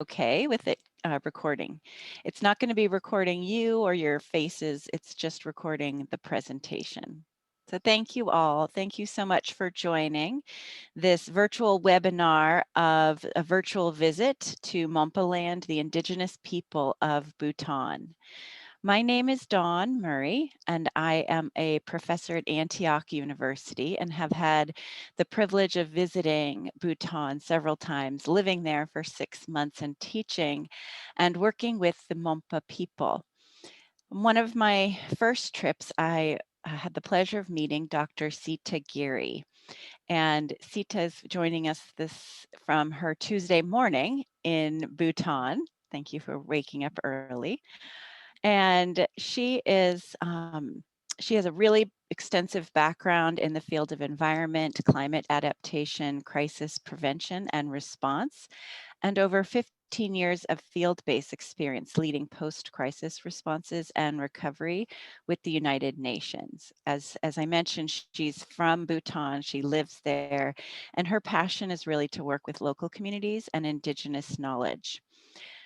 okay with it recording. It's not going to be recording you or your faces, it's just recording the presentation. So thank you all. Thank you so much for joining this virtual webinar of a virtual visit to Monpaland, the Indigenous People of Bhutan. My name is Dawn Murray, and I am a professor at Antioch University and have had the privilege of visiting Bhutan several times, living there for 6 months and teaching and working with the Monpa people. One of my first trips, I had the pleasure of meeting Dr. Seeta Giri. And Seeta is joining us this from her Tuesday morning in Bhutan. Thank you for waking up early. And she has a really extensive background in the field of environment, climate adaptation, crisis prevention and response, and over 15 years of field-based experience leading post-crisis responses and recovery with the United Nations. As I mentioned, she's from Bhutan, she lives there, and her passion is really to work with local communities and Indigenous knowledge.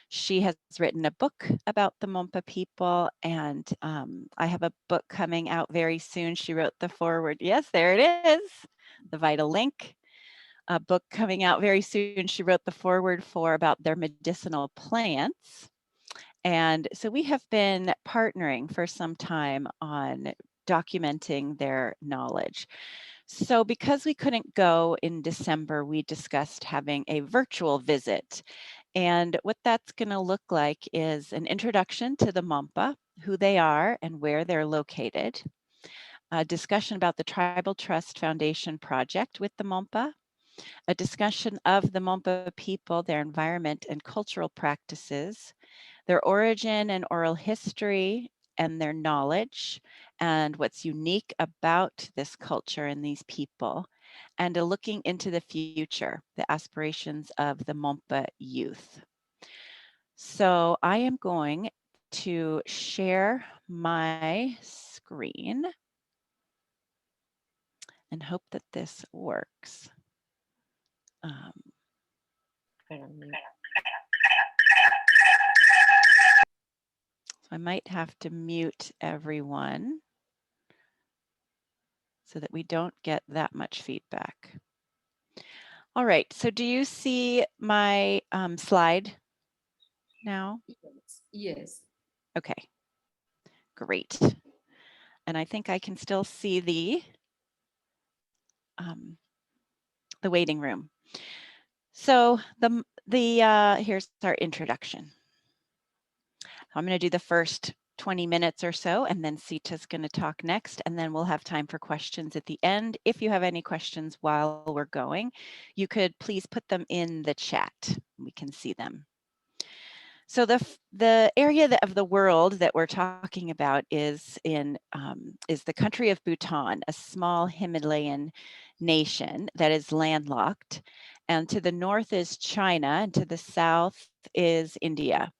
She has written a book about the Monpa people, and I have a book coming out very soon. She wrote the foreword. Yes, there it is, the vital link. A book coming out very soon. She wrote the foreword for about their medicinal plants. And so we have been partnering for some time on documenting their knowledge. So because we couldn't go in December, we discussed having a virtual visit. And what that's going to look like is an introduction to the Monpa, who they are and where they're located, a discussion about the Tribal Trust Foundation project with the Monpa, a discussion of the Monpa people, their environment and cultural practices, their origin and oral history and their knowledge, and what's unique about this culture and these people, and a looking into the future, the aspirations of the Monpa youth. So I am going to share my screen and hope that this works. So I might have to mute everyone so that we don't get that much feedback. All right, so do you see my slide now? Yes. Okay, great. And I think I can still see the waiting room. So here's our introduction. I'm going to do the first 20 minutes or so, and then Seeta's going to talk next, and then we'll have time for questions at the end. If you have any questions while we're going, you could please put them in the chat. We can see them. So the area of the world that we're talking about is the country of Bhutan, a small Himalayan nation that is landlocked, and to the north is China, and to the south is India.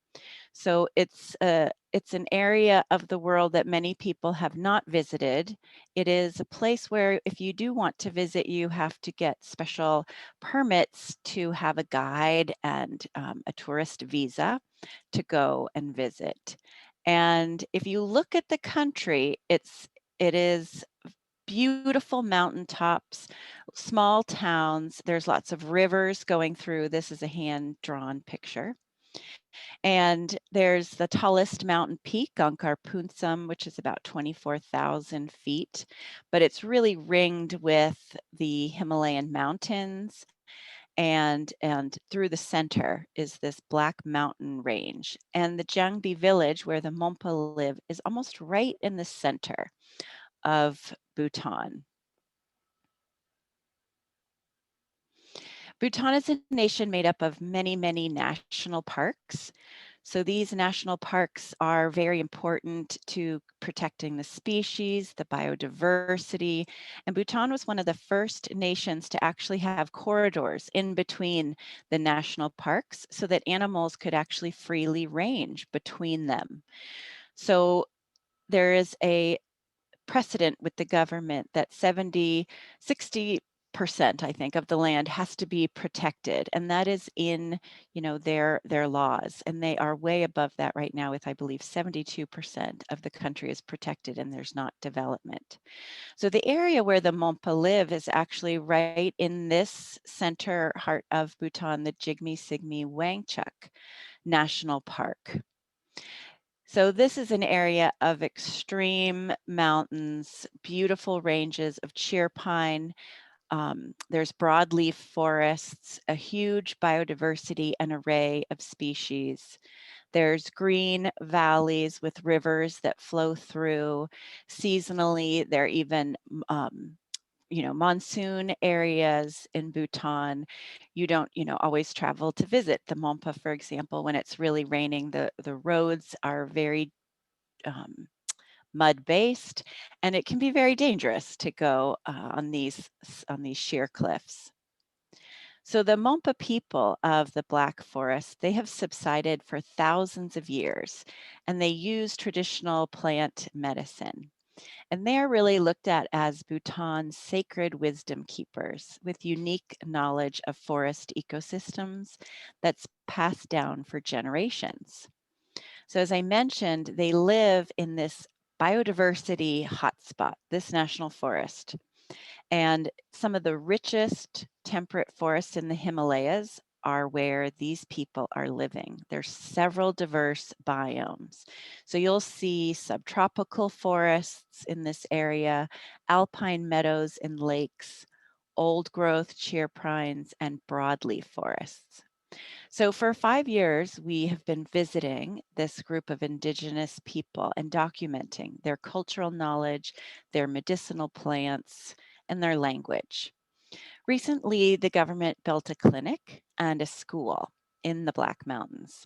So it's an area of the world that many people have not visited. It is a place where if you do want to visit, you have to get special permits to have a guide and a tourist visa to go and visit. And if you look at the country, it is beautiful mountaintops, small towns. There's lots of rivers going through. This is a hand-drawn picture. And there's the tallest mountain peak, Gankar Punsam, which is about 24,000 feet, but it's really ringed with the Himalayan mountains. And through the center is this Black Mountain Range. And the Jangbi village where the Monpa live is almost right in the center of Bhutan. Bhutan is a nation made up of many, many national parks. So these national parks are very important to protecting the species, the biodiversity, and Bhutan was one of the first nations to actually have corridors in between the national parks so that animals could actually freely range between them. So there is a precedent with the government that 60 percent, I think, of the land has to be protected, and that is in, their laws, and they are way above that right now with, I believe, 72% of the country is protected and there's not development. So the area where the Monpa live is actually right in this center heart of Bhutan, the Jigme Sigme Wangchuk National Park. So this is an area of extreme mountains, beautiful ranges of cheer pine. There's broadleaf forests, a huge biodiversity and array of species. There's green valleys with rivers that flow through. Seasonally, there are even monsoon areas in Bhutan. You don't, always travel to visit the Monpa, for example, when it's really raining. The roads are very um, mud-based, and it can be very dangerous to go on these sheer cliffs. So the Monpa people of the Black Forest, they have subsided for thousands of years, and they use traditional plant medicine. And they are really looked at as Bhutan's sacred wisdom keepers with unique knowledge of forest ecosystems that's passed down for generations. So as I mentioned, they live in this biodiversity hotspot, this national forest. And some of the richest temperate forests in the Himalayas are where these people are living. There's several diverse biomes. So you'll see subtropical forests in this area, alpine meadows and lakes, old growth cheer pines, and broadleaf forests. So for 5 years, we have been visiting this group of Indigenous people and documenting their cultural knowledge, their medicinal plants, and their language. Recently, the government built a clinic and a school in the Black Mountains,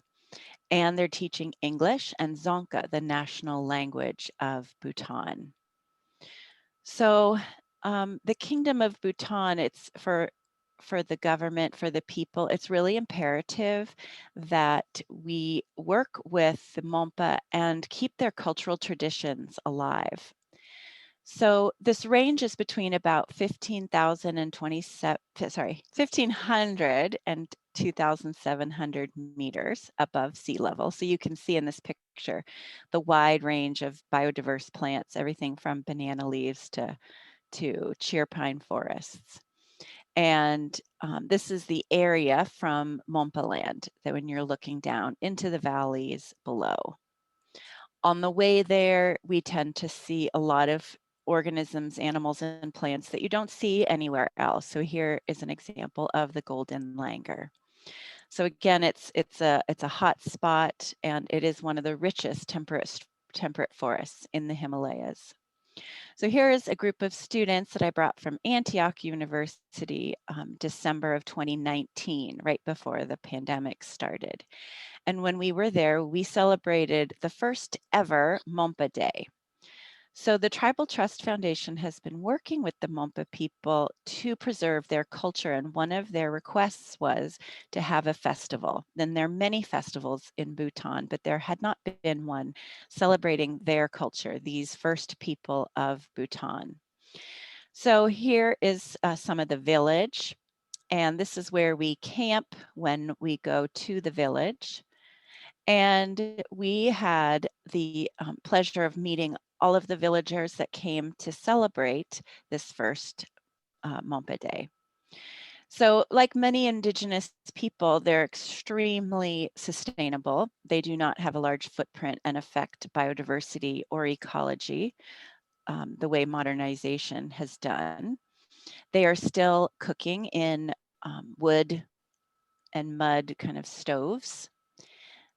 and they're teaching English and Dzongkha, the national language of Bhutan. So the Kingdom of Bhutan, it's for the government, for the people, it's really imperative that we work with the Monpa and keep their cultural traditions alive. So this range is between about 15,000 and 1,500 and 2,700 meters above sea level. So you can see in this picture the wide range of biodiverse plants, everything from banana leaves to cheer pine forests. And this is the area from Monpaland that when you're looking down into the valleys below. On the way there, we tend to see a lot of organisms, animals, and plants that you don't see anywhere else. So here is an example of the golden langur. So again, it's a hot spot, and it is one of the richest temperate forests in the Himalayas. So here is a group of students that I brought from Antioch University, December of 2019, right before the pandemic started. And when we were there, we celebrated the first ever Monpa Day. So the Tribal Trust Foundation has been working with the Monpa people to preserve their culture, and one of their requests was to have a festival. Then there are many festivals in Bhutan, but there had not been one celebrating their culture, these first people of Bhutan. So here is some of the village, and this is where we camp when we go to the village. And we had the pleasure of meeting all of the villagers that came to celebrate this first Monpa Day. So like many Indigenous people, they're extremely sustainable. They do not have a large footprint and affect biodiversity or ecology the way modernization has done. They are still cooking in wood and mud kind of stoves.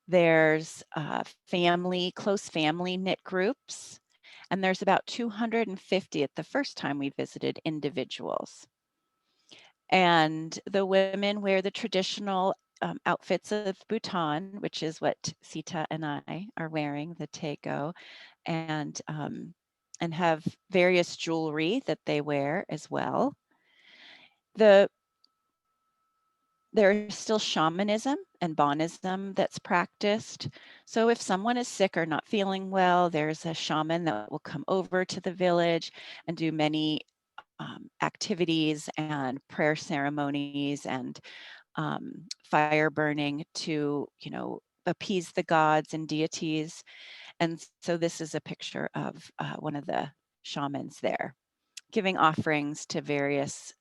There's close family knit groups, and there's about 250 at the first time we visited individuals. And the women wear the traditional outfits of Bhutan, which is what Seeta and I are wearing, the tego, and have various jewelry that they wear as well. The There's still shamanism and Bonism that's practiced. So if someone is sick or not feeling well, there's a shaman that will come over to the village and do many activities and prayer ceremonies and fire burning to, appease the gods and deities. And so this is a picture of one of the shamans there, giving offerings to various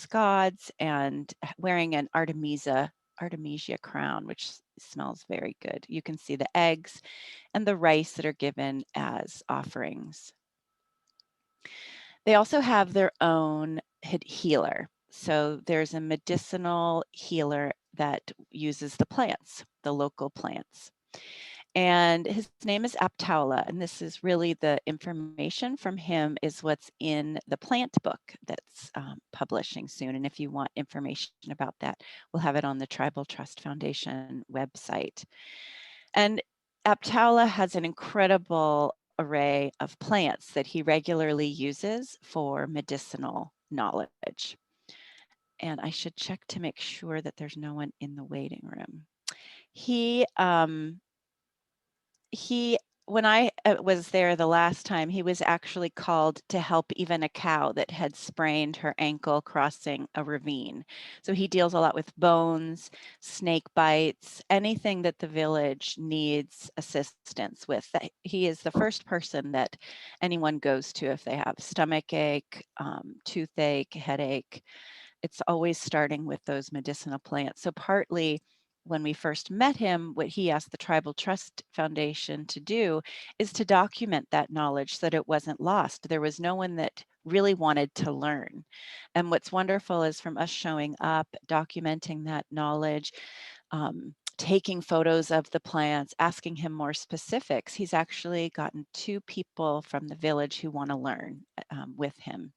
gods and wearing an artemisia crown, which smells very good. You can see the eggs and the rice that are given as offerings. They also have their own healer. So there's a medicinal healer that uses the plants, the local plants. And his name is Aptaula, and this is really the information from him is what's in the plant book that's publishing soon. And if you want information about that, we'll have it on the Tribal Trust Foundation website. And Aptaula has an incredible array of plants that he regularly uses for medicinal knowledge. And I should check to make sure that there's no one in the waiting room. He when I was there the last time, he was actually called to help even a cow that had sprained her ankle crossing a ravine. So he deals a lot with bones, snake bites, anything that the village needs assistance with. He is the first person that anyone goes to if they have stomach ache, toothache, headache. It's always starting with those medicinal plants. So partly when we first met him, what he asked the Tribal Trust Foundation to do is to document that knowledge so that it wasn't lost. There was no one that really wanted to learn. And what's wonderful is from us showing up, documenting that knowledge, taking photos of the plants, asking him more specifics, he's actually gotten 2 people from the village who want to learn with him.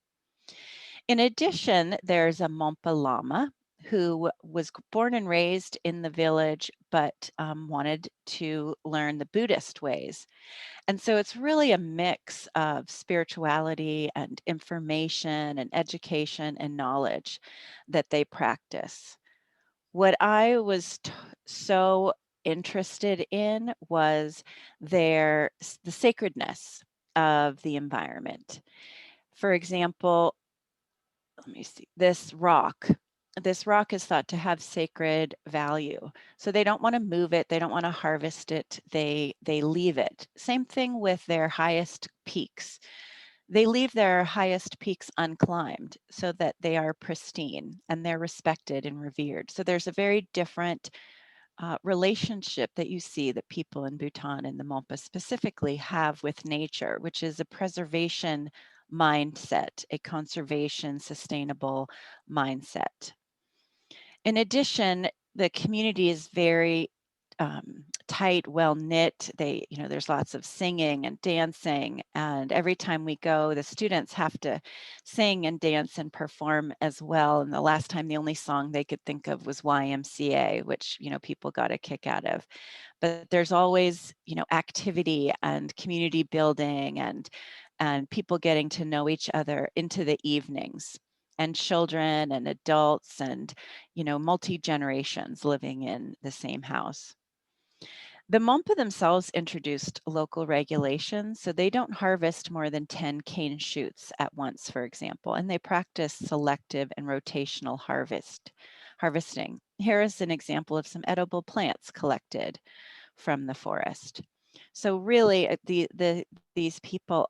In addition, there's a Monpa Lama who was born and raised in the village, but wanted to learn the Buddhist ways. And so it's really a mix of spirituality and information and education and knowledge that they practice. What I was so interested in was the sacredness of the environment. For example, let me see, this rock is thought to have sacred value. So they don't want to move it, they don't want to harvest it, they leave it. Same thing with their highest peaks. They leave their highest peaks unclimbed so that they are pristine and they're respected and revered. So there's a very different relationship that you see that people in Bhutan and the Monpas specifically have with nature, which is a preservation mindset, a conservation, sustainable mindset. In addition, the community is very tight, well knit. There's lots of singing and dancing, and every time we go, the students have to sing and dance and perform as well. And the last time, the only song they could think of was YMCA, which people got a kick out of. But there's always activity and community building and people getting to know each other into the evenings, and children and adults and multi-generations living in the same house. The Monpa themselves introduced local regulations, so they don't harvest more than 10 cane shoots at once, for example, and they practice selective and rotational harvesting. Here is an example of some edible plants collected from the forest. So really, these people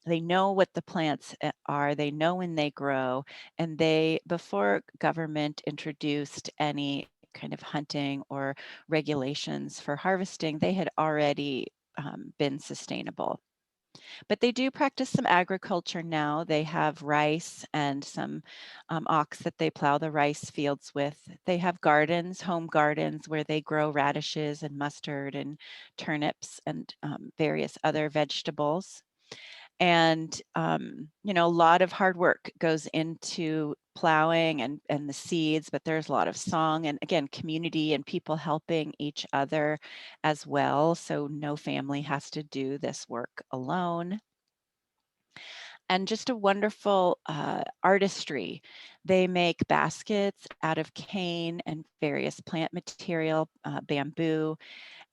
they know what the plants are, they know when they grow, and before government introduced any kind of hunting or regulations for harvesting, they had already been sustainable. But they do practice some agriculture now. They have rice and some ox that they plow the rice fields with. They have gardens, home gardens, where they grow radishes and mustard and turnips and various other vegetables. And a lot of hard work goes into plowing and the seeds, but there's a lot of song and, again, community and people helping each other as well. So no family has to do this work alone. and just a wonderful artistry. They make baskets out of cane and various plant material, bamboo.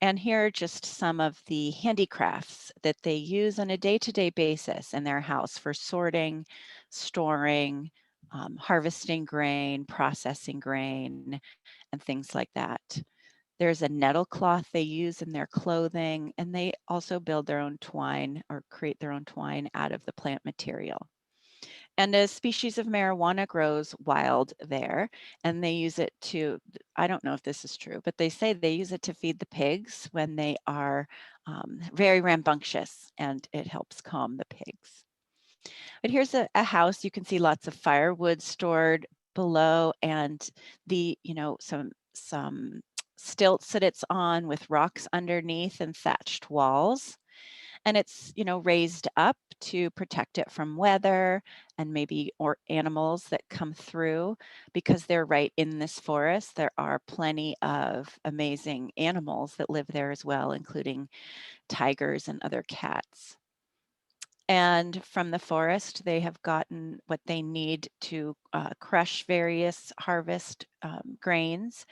And here are just some of the handicrafts that they use on a day-to-day basis in their house for sorting, storing, harvesting grain, processing grain, and things like that. There's a nettle cloth they use in their clothing, and they also build their own twine or create their own twine out of the plant material. And a species of marijuana grows wild there, and they use it to, I don't know if this is true, but they say they use it to feed the pigs when they are very rambunctious, and it helps calm the pigs. But here's a house. You can see lots of firewood stored below, and some stilts that it's on with rocks underneath and thatched walls. And it's, raised up to protect it from weather and maybe or animals that come through because they're right in this forest. There are plenty of amazing animals that live there as well, including tigers and other cats. And from the forest, they have gotten what they need to crush various harvest grains,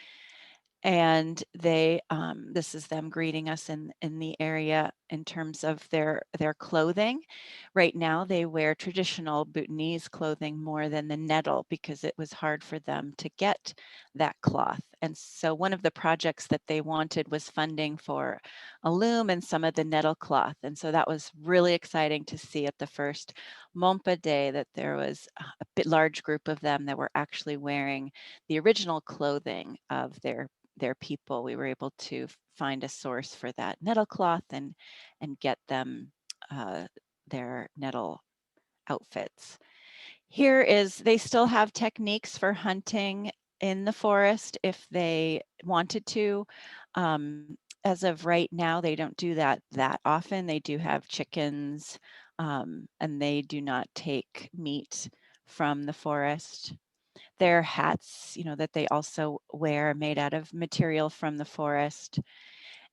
and this is them greeting us in the area in terms of their clothing. Right now, they wear traditional Bhutanese clothing more than the nettle because it was hard for them to get that cloth. And so one of the projects that they wanted was funding for a loom and some of the nettle cloth. And so that was really exciting to see at the first Monpa day that there was a bit large group of them that were actually wearing the original clothing of their people. We were able to find a source for that nettle cloth and get them their nettle outfits. Here is, they still have techniques for hunting in the forest if they wanted to. As of right now, they don't do that often. They do have chickens, and they do not take meat from the forest. Their hats, that they also wear made out of material from the forest.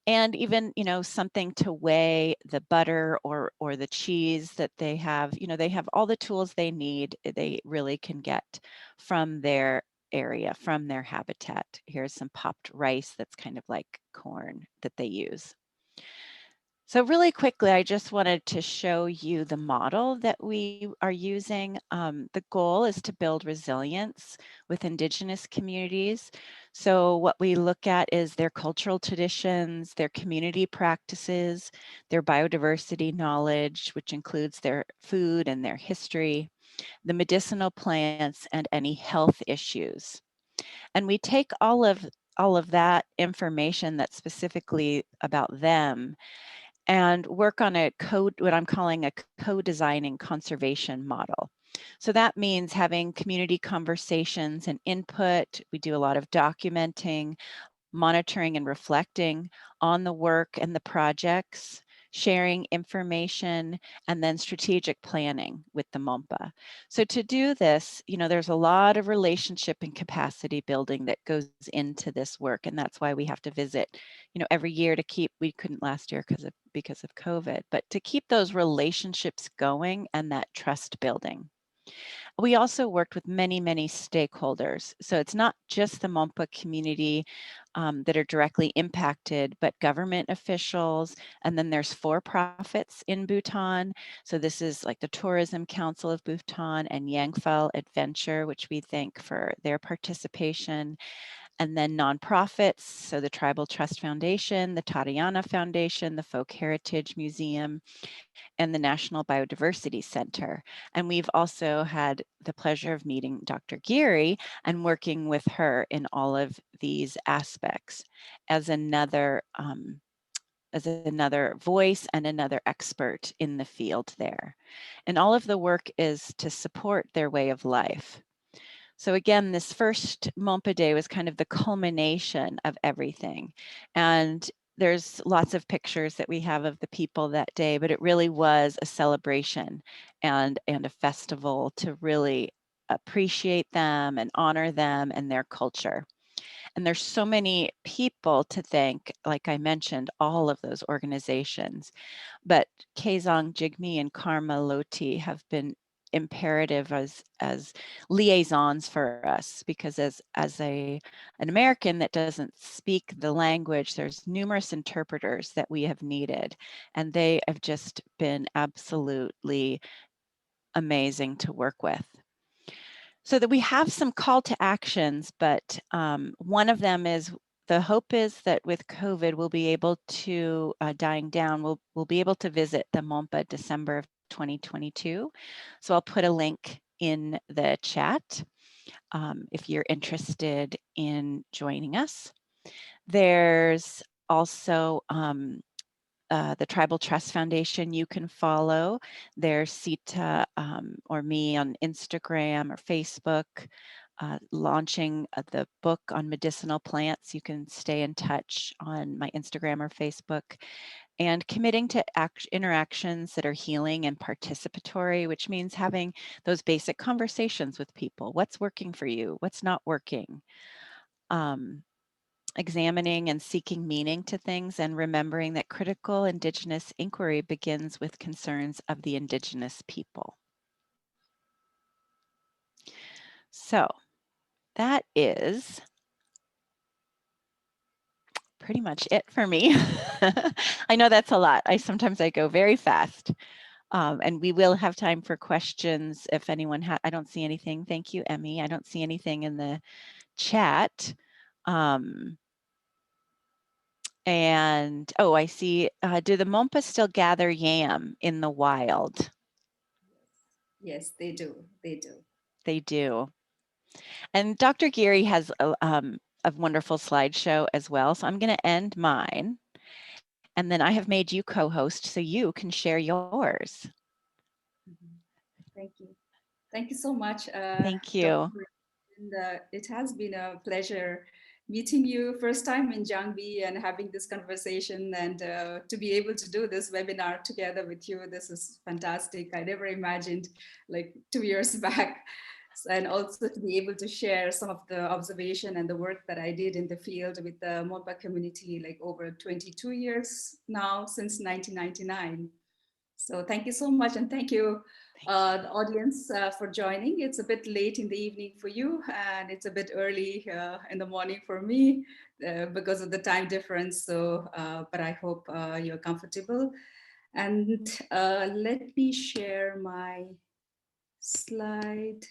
And even, something to weigh the butter or the cheese that they have, they have all the tools they need. They really can get from their area, from their habitat. Here's some popped rice that's kind of like corn that they use. So really quickly, I just wanted to show you the model that we are using. The goal is to build resilience with Indigenous communities. So what we look at is their cultural traditions, their community practices, their biodiversity knowledge, which includes their food and their history, the medicinal plants, and any health issues. And we take all of that information that's specifically about them and work on what I'm calling a co-designing conservation model. So that means having community conversations and input. We do a lot of documenting, monitoring and reflecting on the work and the projects, sharing information, and then strategic planning with the Monpa. So to do this, there's a lot of relationship and capacity building that goes into this work. And that's why we have to visit, every year to keep, we couldn't last year because of COVID, but to keep those relationships going and that trust building. We also worked with many, many stakeholders. So it's not just the Monpa community that are directly impacted, but government officials. And then there's for-profits in Bhutan. So this is like the Tourism Council of Bhutan and Yangfel Adventure, which we thank for their participation. And then nonprofits, so the Tribal Trust Foundation, the Tatiana Foundation, the Folk Heritage Museum, and the National Biodiversity Center. And we've also had the pleasure of meeting Dr. Giri and working with her in all of these aspects as another voice and another expert in the field there. And all of the work is to support their way of life. So again, this first Monpa Day was kind of the culmination of everything. And there's lots of pictures that we have of the people that day, but it really was a celebration and a festival to really appreciate them and honor them and their culture. And there's so many people to thank, like I mentioned, all of those organizations. But Kazong Jigme and Karma Loti have been imperative as liaisons for us, because as an American that doesn't speak the language, there's numerous interpreters that we have needed, and they have just been absolutely amazing to work with. So that we have some call to actions, but one of them is, the hope is that with COVID, we'll be able to, dying down, we'll be able to visit the Monpa December of 2022. So I'll put a link in the chat if you're interested in joining us. There's also the Tribal Trust Foundation you can follow. There's Seeta or me on Instagram or Facebook, launching the book on medicinal plants. You can stay in touch on my Instagram or Facebook, and committing to interactions that are healing and participatory, which means having those basic conversations with people. What's working for you? What's not working? Examining and seeking meaning to things, and remembering that critical Indigenous inquiry begins with concerns of the Indigenous people. So that is pretty much it for me. I know that's a lot. Sometimes I go very fast. And we will have time for questions if anyone I don't see anything. Thank you, Emmy. I don't see anything in the chat. And, oh, I see, do the Monpas still gather yam in the wild? Yes, they do. They do. They do. And Dr. Giri has a wonderful slideshow as well. So I'm going to end mine. And then I have made you co-host so you can share yours. Thank you. Thank you so much, Thank Dr. you. And it has been a pleasure meeting you first time in Jangbi and having this conversation, and to be able to do this webinar together with you. This is fantastic. I never imagined, like 2 years back. And also to be able to share some of the observation and the work that I did in the field with the Monpa community, like over 22 years now, since 1999. So thank you so much, and thank you, the audience, for joining. It's a bit late in the evening for you, and it's a bit early in the morning for me because of the time difference. So, but I hope you're comfortable. And let me share my slide.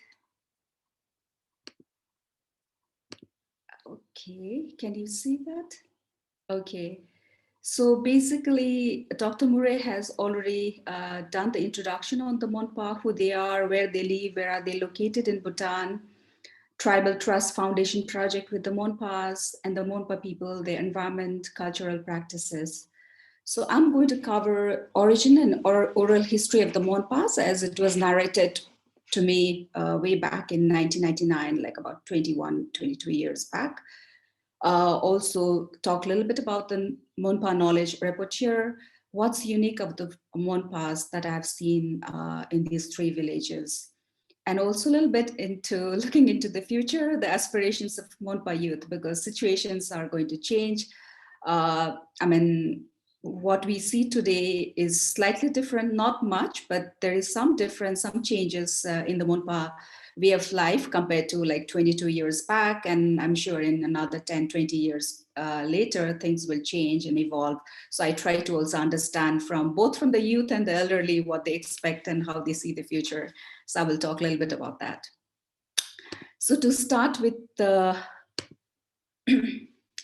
Okay, can you see that? Okay. So basically, Dr. Murray has already done the introduction on the Monpa, who they are, where they live, where are they located in Bhutan, Tribal Trust Foundation project with the Monpas and the Monpa people, their environment, cultural practices. So I'm going to cover origin and oral history of the Monpas as it was narrated to me way back in 1999, like about 21, 22 years back. Also talk a little bit about the Monpa knowledge repertoire, what's unique of the Monpas that I've seen in these three villages, and also a little bit into looking into the future, the aspirations of Monpa youth, because situations are going to change. I mean, what we see today is slightly different, not much, but there is some difference, some changes in the Monpa way of life compared to like 22 years back. And I'm sure in another 10, 20 years later, things will change and evolve. So I try to also understand from both from the youth and the elderly what they expect and how they see the future. So I will talk a little bit about that. So to start with the,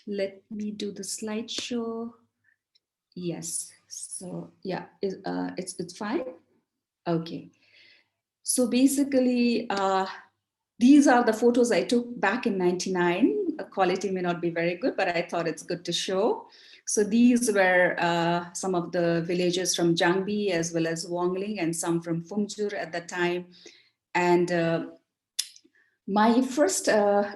let me do the slideshow. Yes. So yeah, it's fine. Okay. So basically, these are the photos I took back in '99. Quality may not be very good, but I thought it's good to show. So these were some of the villagers from Jangbi as well as Wongling and some from Fumjur at the time. And my first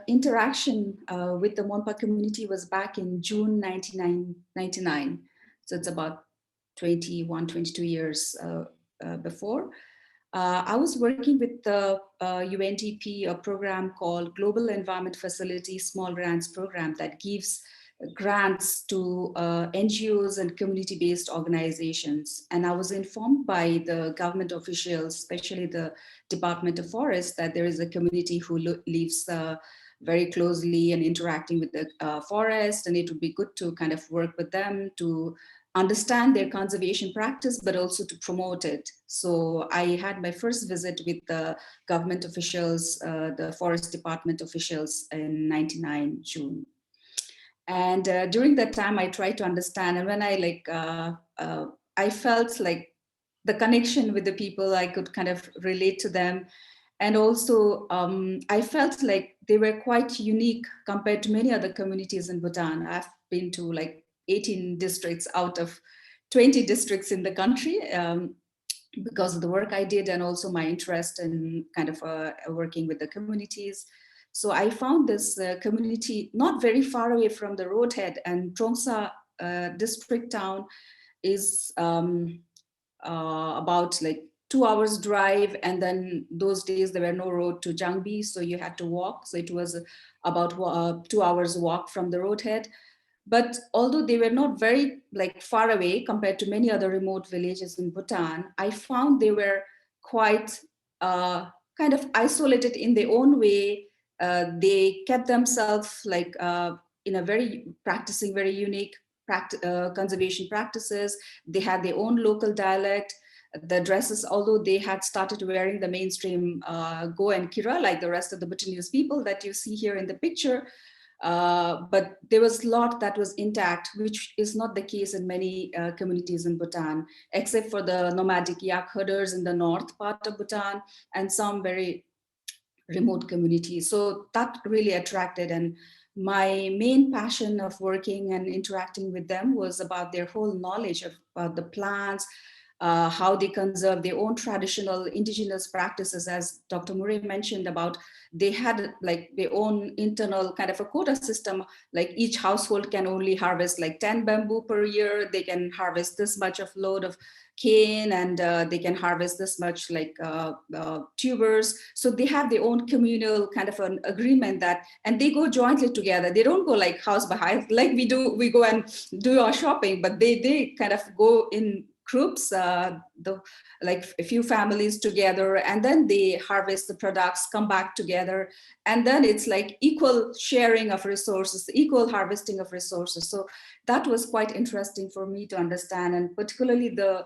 interaction with the Monpa community was back in June 1999. So it's about 21, 22 years before. I was working with the UNDP, a program called Global Environment Facility Small Grants Program that gives grants to NGOs and community-based organizations. And I was informed by the government officials, especially the Department of Forest, that there is a community who lives very closely and interacting with the forest, and it would be good to kind of work with them to understand their conservation practice, but also to promote it. So I had my first visit with the government officials, the forest department officials in 99 June. And during that time, I tried to understand. And when I felt like the connection with the people, I could kind of relate to them. And also, I felt like they were quite unique compared to many other communities in Bhutan. I've been to like 18 districts out of 20 districts in the country because of the work I did and also my interest in kind of working with the communities. So I found this community not very far away from the roadhead, and Trongsa district town is about like 2 hours drive, and then those days there were no road to Jangbi, so you had to walk. So it was about 2 hours walk from the roadhead. But although they were not very like far away compared to many other remote villages in Bhutan, I found they were quite kind of isolated in their own way. They kept themselves like in a very practicing very unique conservation practices. They had their own local dialect. The dresses, although they had started wearing the mainstream Go and Kira like the rest of the Bhutanese people that you see here in the picture, but there was a lot that was intact, which is not the case in many communities in Bhutan, except for the nomadic yak herders in the north part of Bhutan and some very remote communities. So that really attracted. And my main passion of working and interacting with them was about their whole knowledge of the plants, how they conserve their own traditional indigenous practices. As Dr. Murray mentioned about, they had like their own internal kind of a quota system, like each household can only harvest like 10 bamboo per year. They can harvest this much of load of cane, and they can harvest this much like tubers. So they have their own communal kind of an agreement that, and they go jointly together. They don't go like house by house like we do. We go and do our shopping, but they kind of go in groups, like a few families together, and then they harvest the products, come back together, and then it's like equal sharing of resources, equal harvesting of resources. So that was quite interesting for me to understand, and particularly the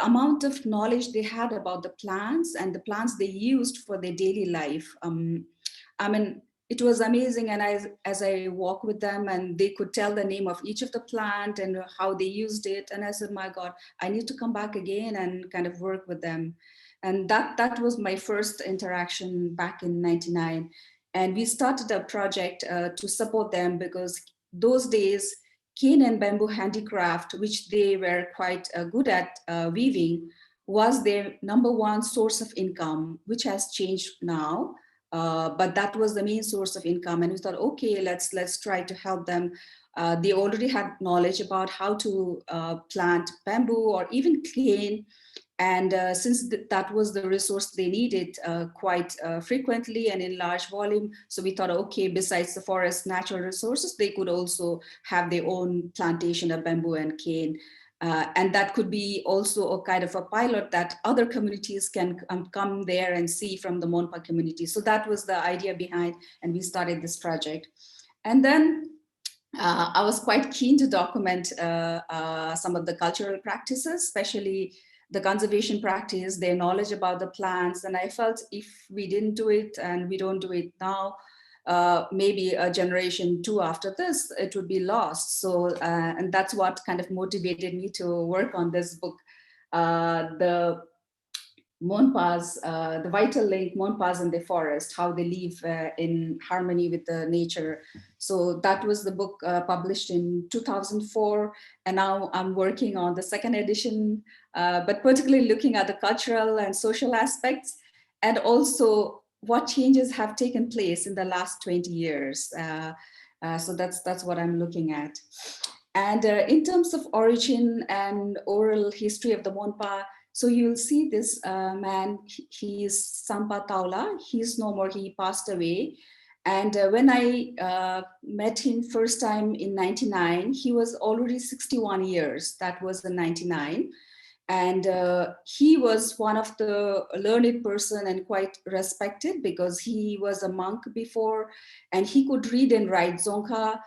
amount of knowledge they had about the plants and the plants they used for their daily life. I mean, it was amazing. And as I walk with them, and they could tell the name of each of the plant and how they used it. And I said, my God, I need to come back again and kind of work with them. And that was my first interaction back in 99. And we started a project to support them, because those days, cane and bamboo handicraft, which they were quite good at weaving, was their number one source of income, which has changed now. But that was the main source of income, and we thought, okay, let's try to help them. They already had knowledge about how to plant bamboo or even cane, and since that was the resource they needed quite frequently and in large volume, so we thought, okay, besides the forest natural resources, they could also have their own plantation of bamboo and cane. And that could be also a kind of a pilot that other communities can come there and see from the Monpa community. So that was the idea behind, and we started this project. And then I was quite keen to document some of the cultural practices, especially the conservation practice, their knowledge about the plants. And I felt if we didn't do it and we don't do it now, maybe a generation two after this, it would be lost. So, and that's what kind of motivated me to work on this book, the Monpas, the vital link, Monpas in the forest, how they live in harmony with the nature. So that was the book published in 2004. And now I'm working on the second edition, but particularly looking at the cultural and social aspects, and also what changes have taken place in the last 20 years. So that's what I'm looking at. And in terms of origin and oral history of the Monpa, So you'll see this man, he is Sampa Taula. He's no more, he passed away. And when I met him first time in 99, he was already 61 years. That was in 99. And he was one of the learned person and quite respected because he was a monk before, and he could read and write Dzongkha.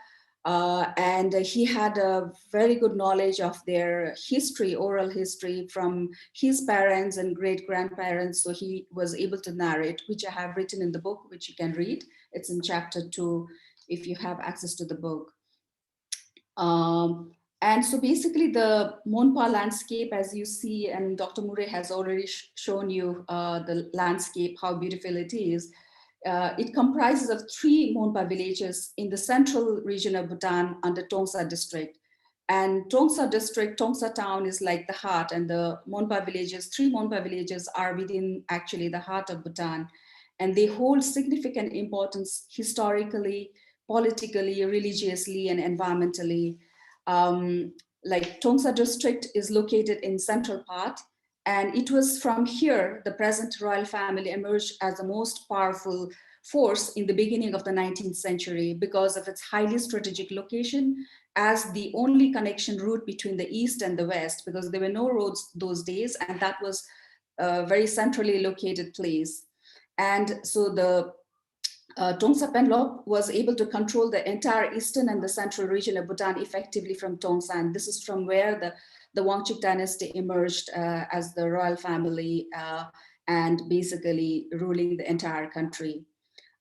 And he had a very good knowledge of their history, oral history from his parents and great grandparents. So he was able to narrate, which I have written in the book, which you can read. It's in chapter 2 if you have access to the book. And so basically the Monpa landscape, as you see, and Dr. Murray has already shown you the landscape, how beautiful it is. It comprises of 3 Monpa villages in the central region of Bhutan under Tongsa district. And Tongsa district, Tongsa town is like the heart, and the Monpa villages, 3 Monpa villages are within actually the heart of Bhutan. And they hold significant importance historically, politically, religiously, and environmentally. Like Tongsa district is located in central part, and it was from here the present royal family emerged as the most powerful force in the beginning of the 19th century because of its highly strategic location as the only connection route between the east and the west, because there were no roads those days, and that was a very centrally located place. And so the Tongsa Penlop was able to control the entire eastern and the central region of Bhutan effectively from Tongsa. And this is from where the Wangchuk dynasty emerged as the royal family and basically ruling the entire country.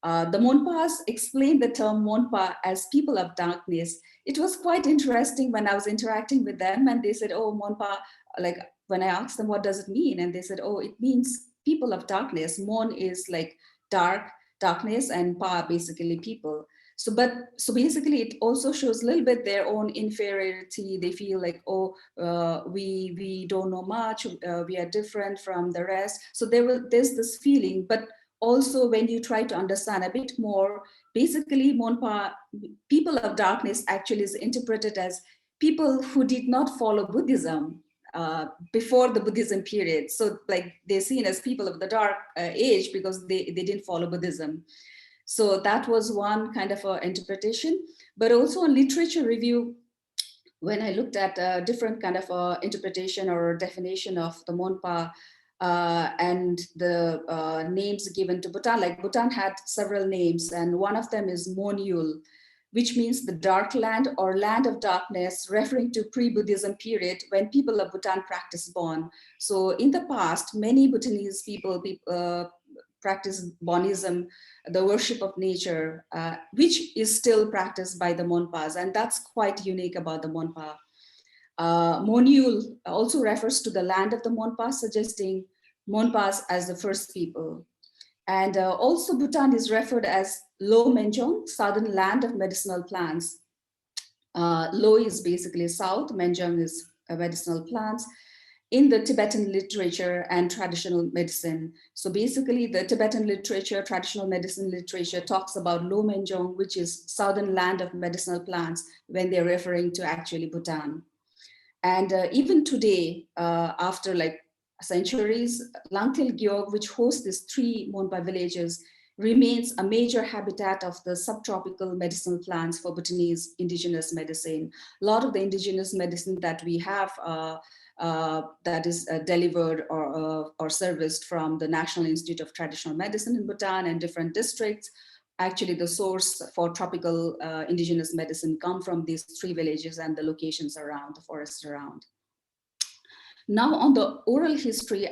The Monpas explained the term Monpa as people of darkness. It was quite interesting when I was interacting with them and they said, oh, Monpa, like when I asked them, what does it mean? And they said, oh, it means people of darkness. Mon is like darkness, and Pa basically people. So basically it also shows a little bit their own inferiority. They feel like, oh, we don't know much, we are different from the rest. So there's this feeling, but also when you try to understand a bit more, basically Monpa, people of darkness actually is interpreted as people who did not follow Buddhism before the Buddhism period. So like they're seen as people of the dark age because they didn't follow Buddhism. So that was one kind of interpretation. But also on literature review, when I looked at a different kind of interpretation or definition of the Monpa and the names given to Bhutan, like Bhutan had several names, and one of them is Monyul, which means the dark land or land of darkness, referring to pre-Buddhism period when people of Bhutan practiced Bon. So in the past, many Bhutanese people practice Bonism, the worship of nature, which is still practiced by the Monpas, and that's quite unique about the Monpa. Monyul also refers to the land of the Monpas, suggesting Monpas as the first people. And also Bhutan is referred as Lo Menjong, southern land of medicinal plants. Lo is basically south, Menjong is medicinal plants in the Tibetan literature and traditional medicine. So basically the Tibetan literature, traditional medicine literature talks about Lo Menjong, which is southern land of medicinal plants when they're referring to actually Bhutan. And even today, after like centuries, Langtil Gyog, which hosts these 3 Monpa villages, remains a major habitat of the subtropical medicinal plants for Bhutanese indigenous medicine. A lot of the indigenous medicine that we have that is delivered or serviced from the National Institute of Traditional Medicine in Bhutan and different districts. Actually, the source for tropical indigenous medicine come from these 3 villages and the locations around, the forests around. Now on the oral history,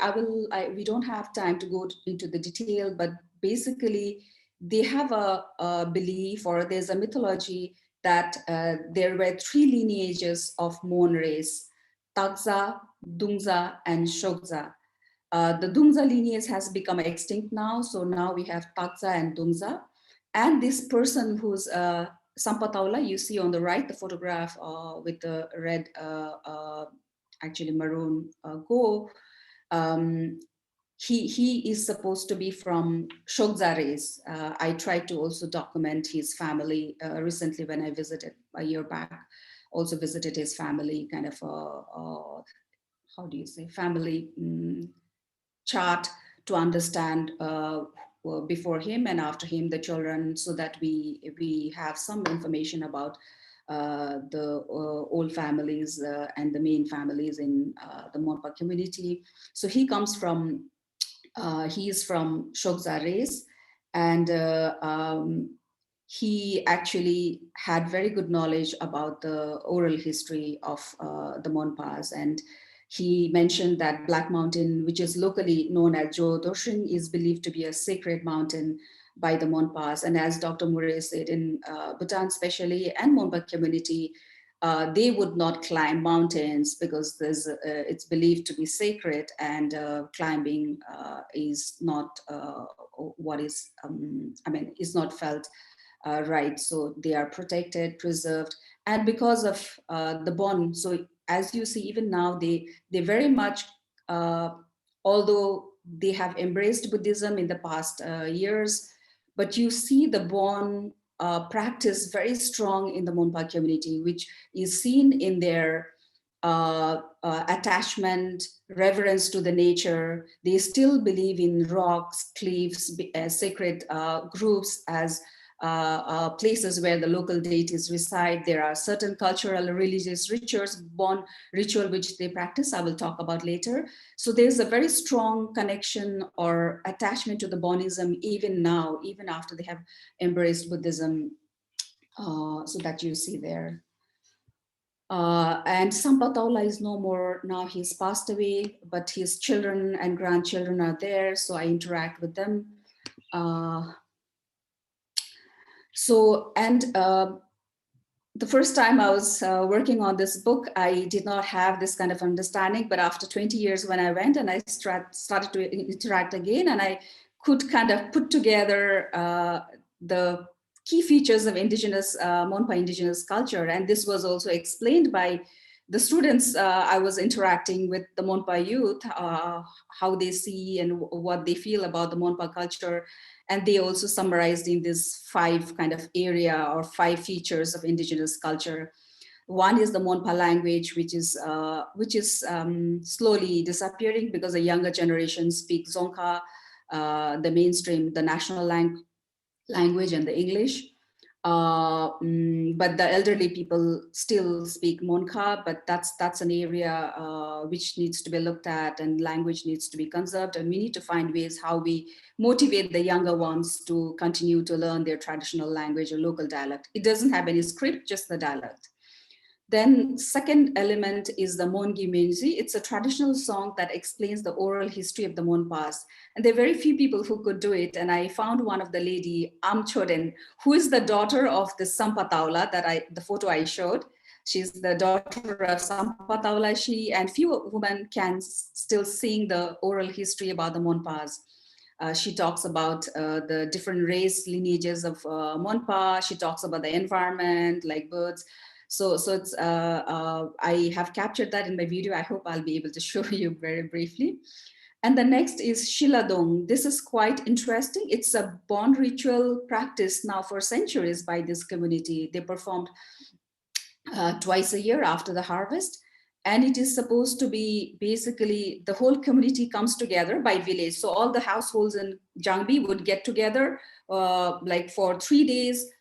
we don't have time to go into the detail, but basically they have a belief, or there's a mythology that there were 3 lineages of Mon race: Tagza, Dungza, and Shogza. The Dungza lineage has become extinct now, so now we have Tagza and Dungza. And this person who's Sampataula, you see on the right, the photograph with the red, actually maroon go, he is supposed to be from Shogza race. I tried to also document his family recently when I visited a year back, also visited his family, kind of how how do you say, family chart to understand before him and after him the children, so that we have some information about the old families and the main families in the Monpa community. So he is from Shokza race, and he actually had very good knowledge about the oral history of the Monpas. And he mentioned that Black Mountain, which is locally known as Jo Doshing, is believed to be a sacred mountain by the Monpas. And as Dr. Murray said, in Bhutan especially, and Monpa community, they would not climb mountains because it's believed to be sacred, and climbing is not what is, is not felt right. So they are protected, preserved, and because of the bond. So as you see, even now, they very much, uh, although they have embraced Buddhism in the past years, but you see the Bon practice very strong in the Monpa community, which is seen in their attachment, reverence to the nature. They still believe in rocks, cliffs, sacred groups as places where the local deities reside. There are certain cultural, religious rituals, Bon ritual, which they practice, I will talk about later. So there's a very strong connection or attachment to the Bonism even now, even after they have embraced Buddhism, so that you see there. And Sampataula is no more now, he's passed away, but his children and grandchildren are there, so I interact with them. The first time I was working on this book, I did not have this kind of understanding, but after 20 years when I went and I started to interact again, and I could kind of put together the key features of indigenous, Monpa indigenous culture. And this was also explained by the students I was interacting with, the Monpa youth, how they see and what they feel about the Monpa culture. And they also summarized in this 5 kind of area or 5 features of indigenous culture. One is the Monpa language, which is slowly disappearing because the younger generation speak Zonka, the mainstream, the national language, and the English. But the elderly people still speak Monka, but that's an area which needs to be looked at, and language needs to be conserved, and we need to find ways how we motivate the younger ones to continue to learn their traditional language or local dialect. It doesn't have any script, just the dialect. Then second element is the Mongi Menzi. It's a traditional song that explains the oral history of the Monpas. And there are very few people who could do it. And I found one of the lady, Amchoden, who is the daughter of the Sampataula, the photo I showed. She's the daughter of Sampataula. She and few women can still sing the oral history about the Monpas. She talks about the different race lineages of Monpa. She talks about the environment, like birds. So it's I have captured that in my video. I hope I'll be able to show you very briefly. And the next is Shiladong. This is quite interesting. It's a bond ritual practice now for centuries by this community. They performed twice a year after the harvest. And it is supposed to be basically the whole community comes together by village. So all the households in Jangbi would get together like for 3 days.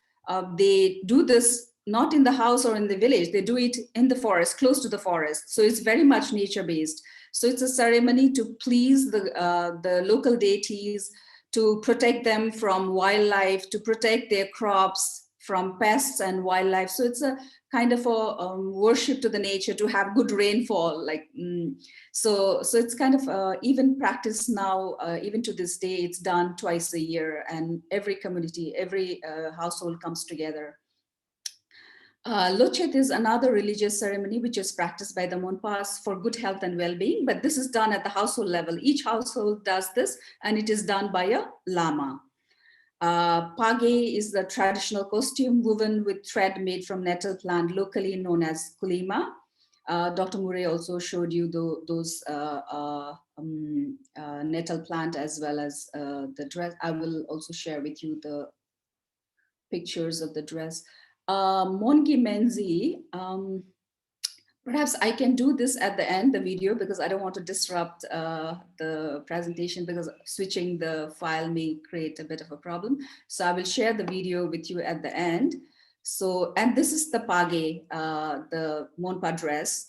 They do this not in the house or in the village. They do it in the forest, close to the forest. So it's very much nature-based. So it's a ceremony to please the local deities, to protect them from wildlife, to protect their crops from pests and wildlife. So it's a kind of a worship to the nature, to have good rainfall. So it's kind of even practice now, even to this day, it's done twice a year, and every community, every household comes together. Lochet is another religious ceremony which is practiced by the Monpas for good health and well-being, but this is done at the household level. Each household does this, and it is done by a lama. Page is the traditional costume woven with thread made from nettle plant locally known as kulima. Dr. Murray also showed you those nettle plant as well as the dress. I will also share with you the pictures of the dress. Mongi Menzi, Perhaps I can do this at the end, the video, because I don't want to disrupt the presentation, because switching the file may create a bit of a problem. So I will share the video with you at the end. So, and this is the page, the Monpa dress.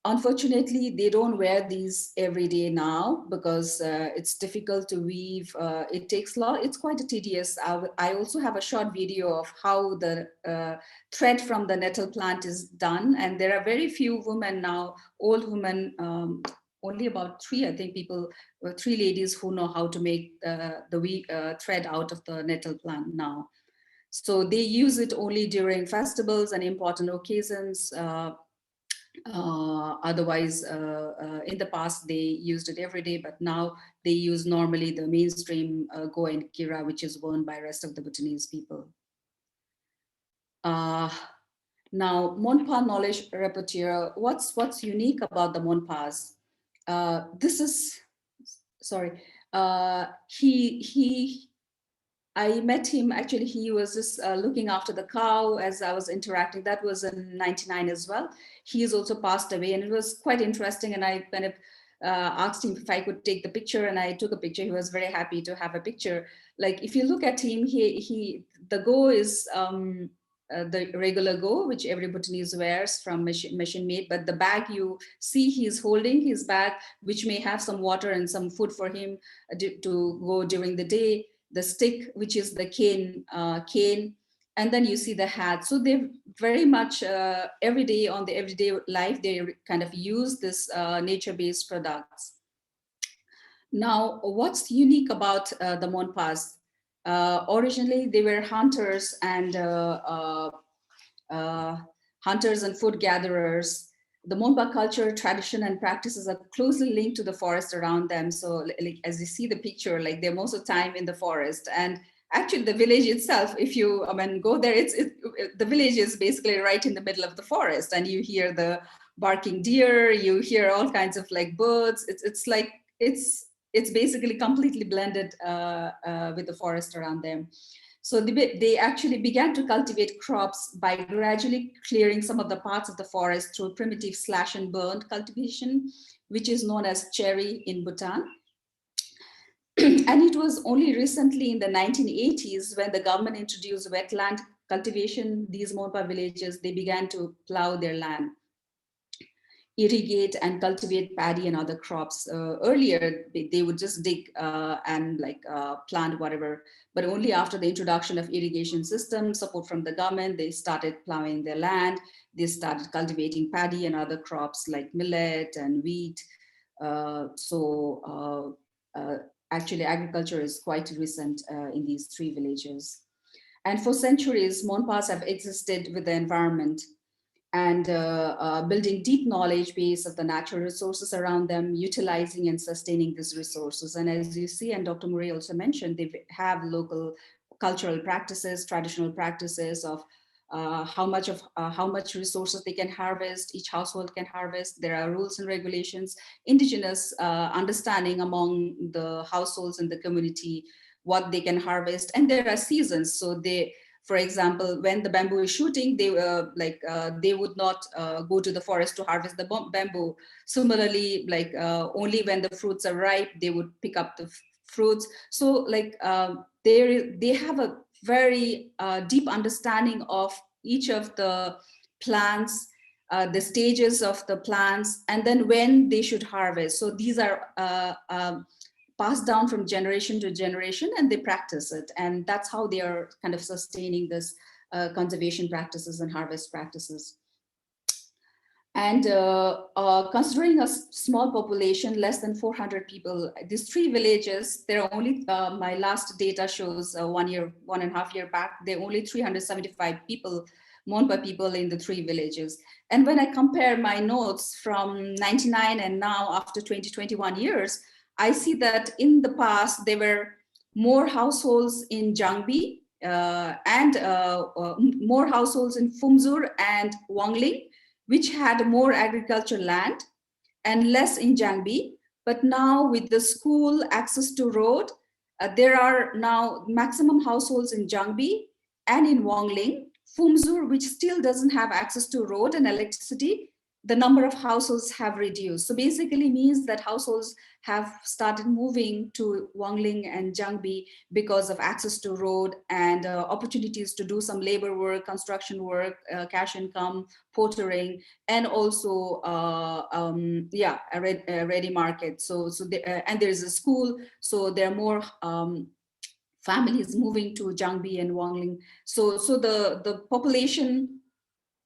Unfortunately, they don't wear these every day now because it's difficult to weave. It takes a lot. It's quite a tedious. I also have a short video of how the thread from the nettle plant is done. And there are very few women now, old women, only about three, I think people, three ladies who know how to make the thread out of the nettle plant now. So they use it only during festivals and important occasions. Otherwise, in the past, they used it every day, but now they use normally the mainstream Go and Kira, which is worn by rest of the Bhutanese people. Now, Monpa knowledge repertoire, what's unique about the Monpas? This is, sorry, I met him, actually, he was just looking after the cow as I was interacting. That was in 99 as well. He has also passed away, and it was quite interesting. And I kind of asked him if I could take the picture, and I took a picture. He was very happy to have a picture. Like, if you look at him, the go is the regular go, which every Bhutanese wears from machine made, but the bag you see, he's holding his bag, which may have some water and some food for him to go during the day. The stick, which is the cane, and then you see the hat. So they very much every day on the everyday life, they kind of use this nature-based products. Now, what's unique about the Monpas? Originally, they were hunters and food gatherers. The Monpa culture, tradition, and practices are closely linked to the forest around them. So, like, as you see the picture, like they're most of the time in the forest. And actually, the village itself, if you go there, the village is basically right in the middle of the forest, and you hear the barking deer, you hear all kinds of like birds. It's basically completely blended with the forest around them. So they actually began to cultivate crops by gradually clearing some of the parts of the forest through primitive slash and burn cultivation, which is known as cherry in Bhutan. And it was only recently in the 1980s when the government introduced wetland cultivation, these Monpa villages, they began to plow their land, irrigate and cultivate paddy and other crops. Earlier, they would just dig and plant whatever, but only after the introduction of irrigation systems, support from the government, they started plowing their land. They started cultivating paddy and other crops like millet and wheat. Actually, agriculture is quite recent in these three villages. And for centuries, Monpas have existed with the environment and building deep knowledge base of the natural resources around them, utilizing and sustaining these resources. And as you see, and Dr. Murray also mentioned, they have local cultural practices, traditional practices of how much resources they can harvest, each household can harvest. There are rules and regulations, indigenous understanding among the households in the community, what they can harvest, and there are seasons. So for example, when the bamboo is shooting, they would not go to the forest to harvest the bamboo. Similarly, only when the fruits are ripe, they would pick up the fruits. So they have a very deep understanding of each of the plants, the stages of the plants, and then when they should harvest. So these are passed down from generation to generation, and they practice it. And that's how they are kind of sustaining this conservation practices and harvest practices. And considering a small population, less than 400 people, these three villages, there are only, my last data shows 1.5 years back, there are only 375 people, Monpa people in the three villages. And when I compare my notes from 99 and now after 21 years, I see that in the past, there were more households in Jangbi and more households in Phumzur and Wangling, which had more agricultural land, and less in Jangbi. But now with the school, access to road, there are now maximum households in Jangbi and in Wangling. Phumzur, which still doesn't have access to road and electricity, the number of households have reduced. So basically means that households have started moving to Wangling and Jangbi because of access to road and opportunities to do some labor work, construction work, cash income, portering, and also a ready market. And there is a school, so there are more families moving to Jangbi and Wangling. So the population,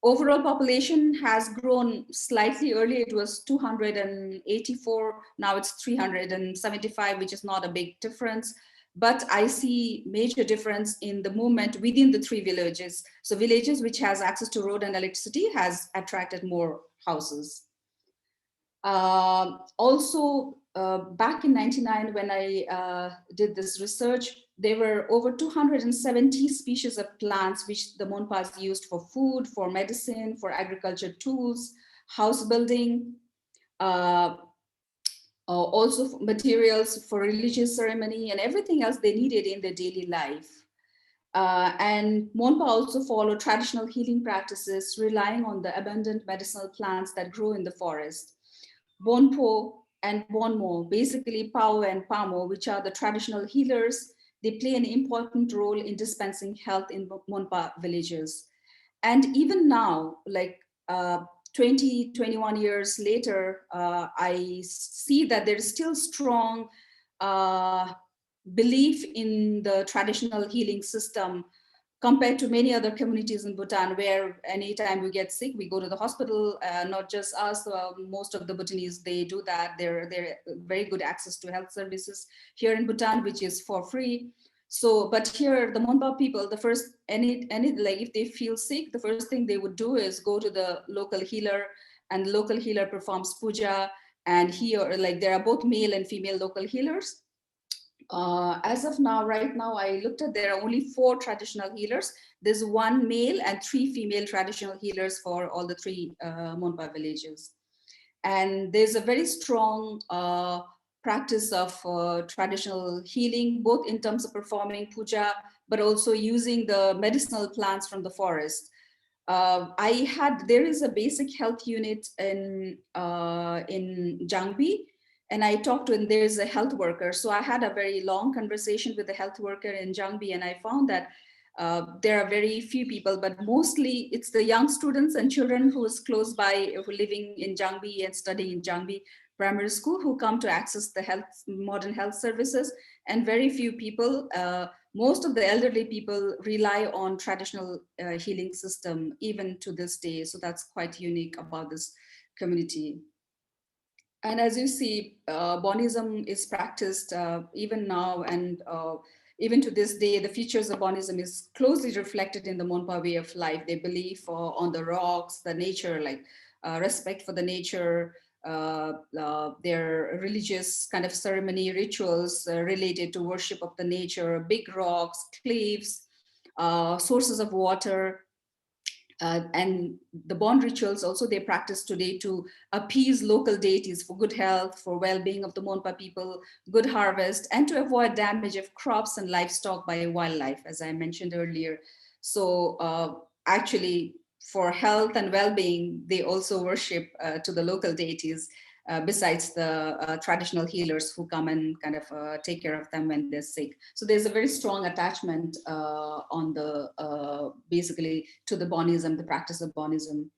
overall population has grown slightly. Earlier it was 284, now it's 375, which is not a big difference. But I see major difference in the movement within the three villages. So villages which has access to road and electricity has attracted more houses. Back in 99, when I did this research, there were over 270 species of plants which the Monpas used for food, for medicine, for agriculture tools, house building, also for materials for religious ceremony and everything else they needed in their daily life. And Monpa also follow traditional healing practices, relying on the abundant medicinal plants that grow in the forest. Bonpo and Bonmo, basically Pao and Pamo, which are the traditional healers, they play an important role in dispensing health in Monpa villages. And even now, like 20, 21 years later, I see that there's still strong belief in the traditional healing system compared to many other communities in Bhutan, where anytime we get sick, we go to the hospital. Not just us, most of the Bhutanese, they do that. They're very good access to health services here in Bhutan, which is for free. So, but here the Monpa people, the first, like if they feel sick, the first thing they would do is go to the local healer, and the local healer performs puja. And here, like there are both male and female local healers. As of now, right now, I looked at, there are only 4 traditional healers. There's 1 male and 3 female traditional healers for all the 3 Monpa villages. And there's a very strong practice of traditional healing, both in terms of performing puja, but also using the medicinal plants from the forest. There is a basic health unit in Jangbi, and I talked to, and there's a health worker. So I had a very long conversation with the health worker in Jangbi, and I found that there are very few people, but mostly it's the young students and children who is close by, who are living in Jangbi and studying in Jangbi primary school, who come to access the modern health services, and very few people. Most of the elderly people rely on traditional healing system even to this day. So that's quite unique about this community. And as you see, Bonism is practiced even now, and even to this day, the features of Bonism is closely reflected in the Monpa way of life. They believe on the rocks, the nature, like respect for the nature, their religious kind of ceremony rituals related to worship of the nature, big rocks, cliffs, sources of water. And the bond rituals also they practice today to appease local deities for good health, for well-being of the Monpa people, good harvest, and to avoid damage of crops and livestock by wildlife, as I mentioned earlier. So actually, for health and well-being, they also worship to the local deities, besides the traditional healers who come and kind of take care of them when they're sick. So there's a very strong attachment on the basically to the Bonism, the practice of Bonism.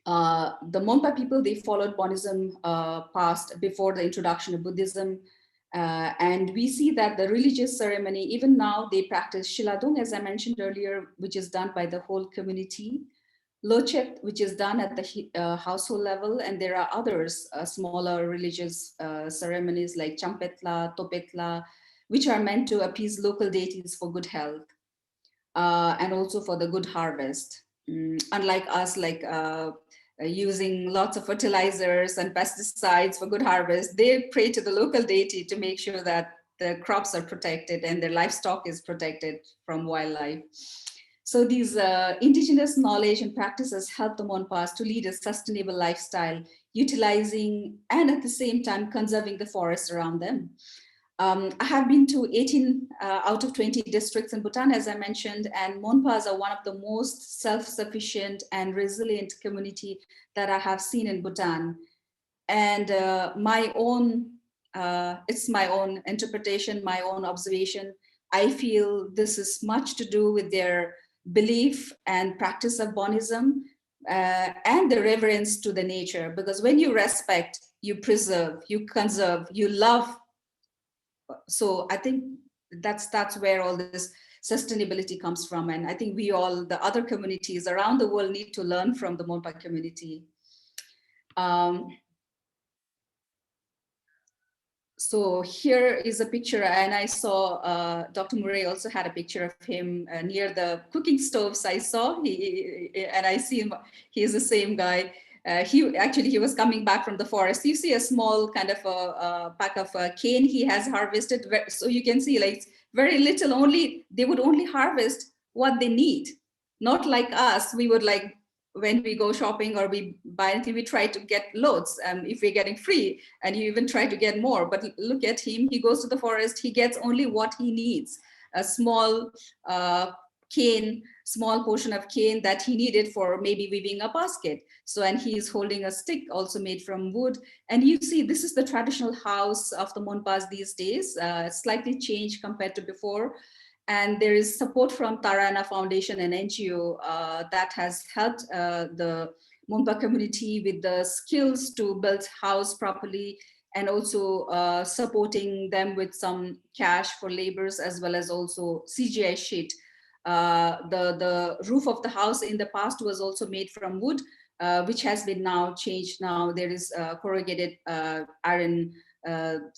The Monpa people, they followed Bonism past before the introduction of Buddhism. And we see that the religious ceremony, even now, they practice Shiladung, as I mentioned earlier, which is done by the whole community. Lochet, which is done at the household level, and there are others, smaller religious ceremonies like Champetla, Topetla, which are meant to appease local deities for good health and also for the good harvest. Unlike us, like using lots of fertilizers and pesticides for good harvest, they pray to the local deity to make sure that the crops are protected and their livestock is protected from wildlife. So these indigenous knowledge and practices help the Monpas to lead a sustainable lifestyle, utilizing and at the same time conserving the forests around them. I have been to 18 out of 20 districts in Bhutan, as I mentioned, and Monpas are one of the most self-sufficient and resilient community that I have seen in Bhutan. And it's my own interpretation, my own observation. I feel this is much to do with their belief and practice of Bonism, and the reverence to the nature, because when you respect, you preserve, you conserve, you love. So I think that's where all this sustainability comes from. And I think we all, the other communities around the world, need to learn from the Monpa community. Um, so here is a picture, and I saw Dr. Murray also had a picture of him near the cooking stoves. I saw and I see him. He is the same guy. He was coming back from the forest. You see a small kind of a pack of cane he has harvested. So you can see like very little. Only they would only harvest what they need, not like us. We would like, when we go shopping or we buy anything, we try to get loads if we're getting free, and you even try to get more. But look at him, he goes to the forest, he gets only what he needs, a small cane, small portion of cane that he needed for maybe weaving a basket. So, and he is holding a stick also made from wood. And you see, this is the traditional house of the Monpas these days, slightly changed compared to before. And there is support from Tarana Foundation, an NGO that has helped the Monpa community with the skills to build house properly, and also supporting them with some cash for labors, as well as also CGI sheet. The roof of the house in the past was also made from wood, which has been now changed. Now there is corrugated iron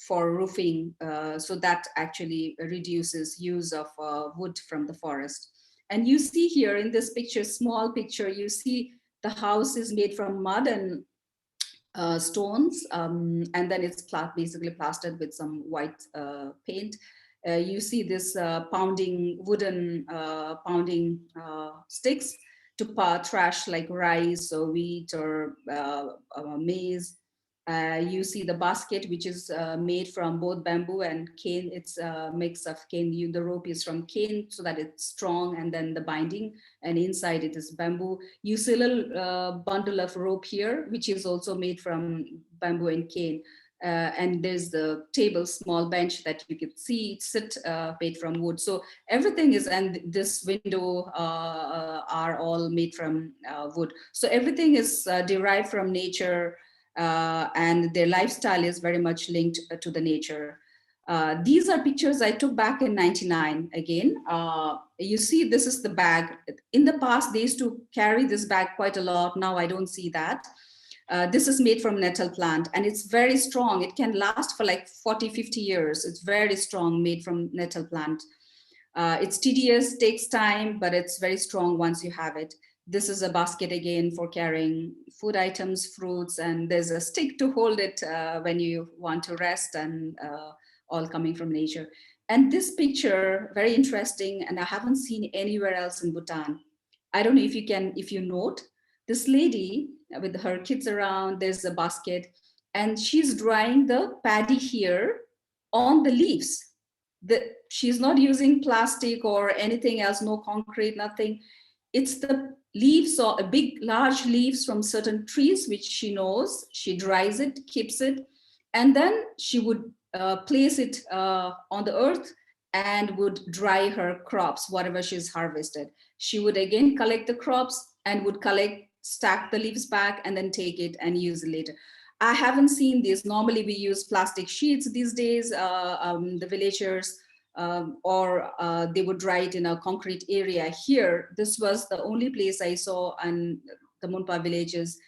for roofing, so that actually reduces use of wood from the forest. And you see here in this picture, small picture, you see the house is made from mud and stones, and then it's basically plastered with some white paint. You see this pounding wooden pounding sticks to trash like rice or wheat or maize. You see the basket, which is made from both bamboo and cane. It's a mix of cane. The rope is from cane so that it's strong, and then the binding, and inside it is bamboo. You see a little bundle of rope here, which is also made from bamboo and cane. And there's the table, small bench that you can see sit made from wood. So everything is, and this window are all made from wood. So everything is derived from nature, and their lifestyle is very much linked to the nature. These are pictures I took back in '99 again. You see, this is the bag. In the past, they used to carry this bag quite a lot. Now I don't see that. This is made from nettle plant, and it's very strong. It can last for like 40, 50 years. It's very strong, made from nettle plant. It's tedious, takes time, but it's very strong once you have it. This is a basket again for carrying food items, fruits, and there's a stick to hold it when you want to rest, and all coming from nature. And this picture, very interesting, and I haven't seen anywhere else in Bhutan. I don't know if you note, this lady with her kids around, there's a basket, and she's drying the paddy here on the leaves. She's not using plastic or anything else, no concrete, nothing. It's the leaves, or a big large leaves from certain trees which she knows. She dries it, keeps it, and then she would place it on the earth and would dry her crops, whatever she's harvested. She would again collect the crops and would stack the leaves back, and then take it and use it later. I haven't seen this. Normally we use plastic sheets these days, the villagers, or they would dry it in a concrete area. Here, this was the only place I saw, and the Monpa villages.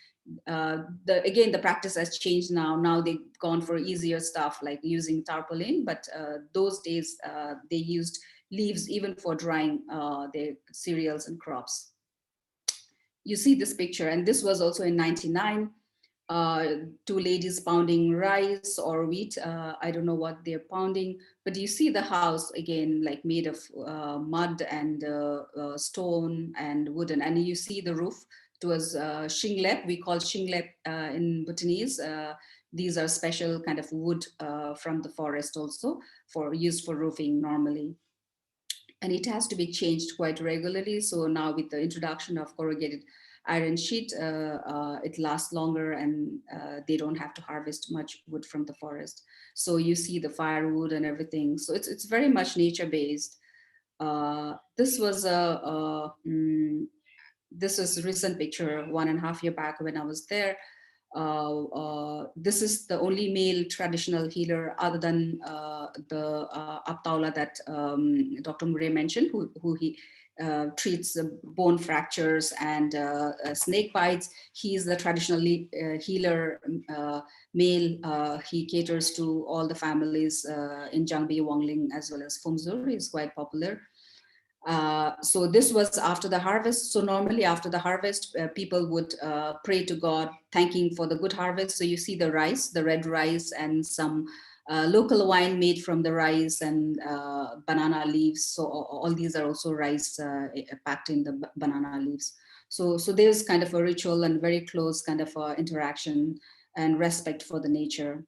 Again, the practice has changed now. Now they've gone for easier stuff like using tarpaulin, but those days they used leaves even for drying their cereals and crops. You see this picture, and this was also in '99. Two ladies pounding rice or wheat. I don't know what they're pounding, but you see the house again, like made of mud and stone and wooden, and you see the roof It was shinglep. We call shinglep in Bhutanese. These are special kind of wood from the forest also for used for roofing normally. And it has to be changed quite regularly. So now with the introduction of corrugated iron sheet, it lasts longer, and they don't have to harvest much wood from the forest. So you see the firewood and everything. So it's very much nature based. This was this was a recent picture 1.5 years back when I was there. This is the only male traditional healer other than the Aptaula that Dr. Murray mentioned, who he treats bone fractures and snake bites. He's the traditional healer male. He caters to all the families in Jangbi, Wangling, as well as Fumzur. He's quite popular. So this was after the harvest. So normally after the harvest, people would pray to God, thanking for the good harvest. So you see the rice, the red rice, and some local wine made from the rice, and banana leaves. So all these are also rice packed in the banana leaves. So there's kind of a ritual and very close kind of interaction and respect for the nature.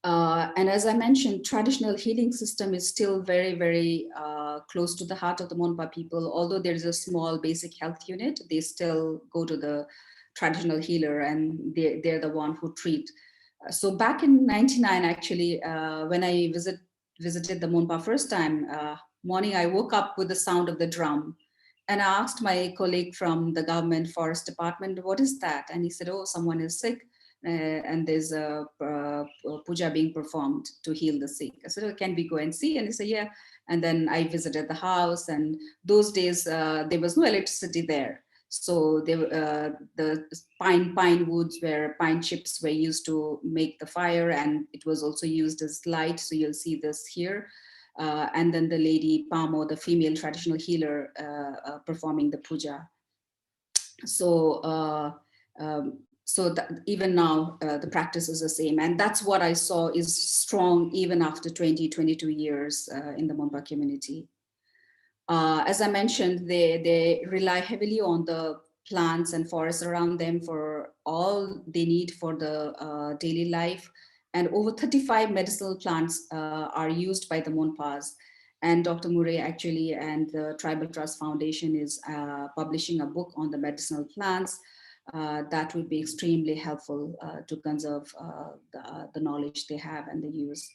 And as I mentioned, traditional healing system is still very, very close to the heart of the Monpa people. Although there is a small basic health unit, they still go to the traditional healer, and they're the one who treat. So back in '99, actually, when I visited the Monpa first time, morning I woke up with the sound of the drum. And I asked my colleague from the government forest department, what is that? And he said, oh, someone is sick. And there's a puja being performed to heal the sick. I said, oh, can we go and see? And he said, yeah. And then I visited the house, and those days there was no electricity there. So the pine woods, where pine chips were used to make the fire, and it was also used as light. So you'll see this here. And then the lady Pamo, the female traditional healer, performing the puja. So so that even now the practice is the same, and that's what I saw is strong even after 22 years in the Monpa community. As I mentioned, they rely heavily on the plants and forests around them for all they need for the daily life. And over 35 medicinal plants are used by the Monpas. And Dr. Murray actually and the Tribal Trust Foundation is publishing a book on the medicinal plants that would be extremely helpful to conserve the knowledge they have and the use.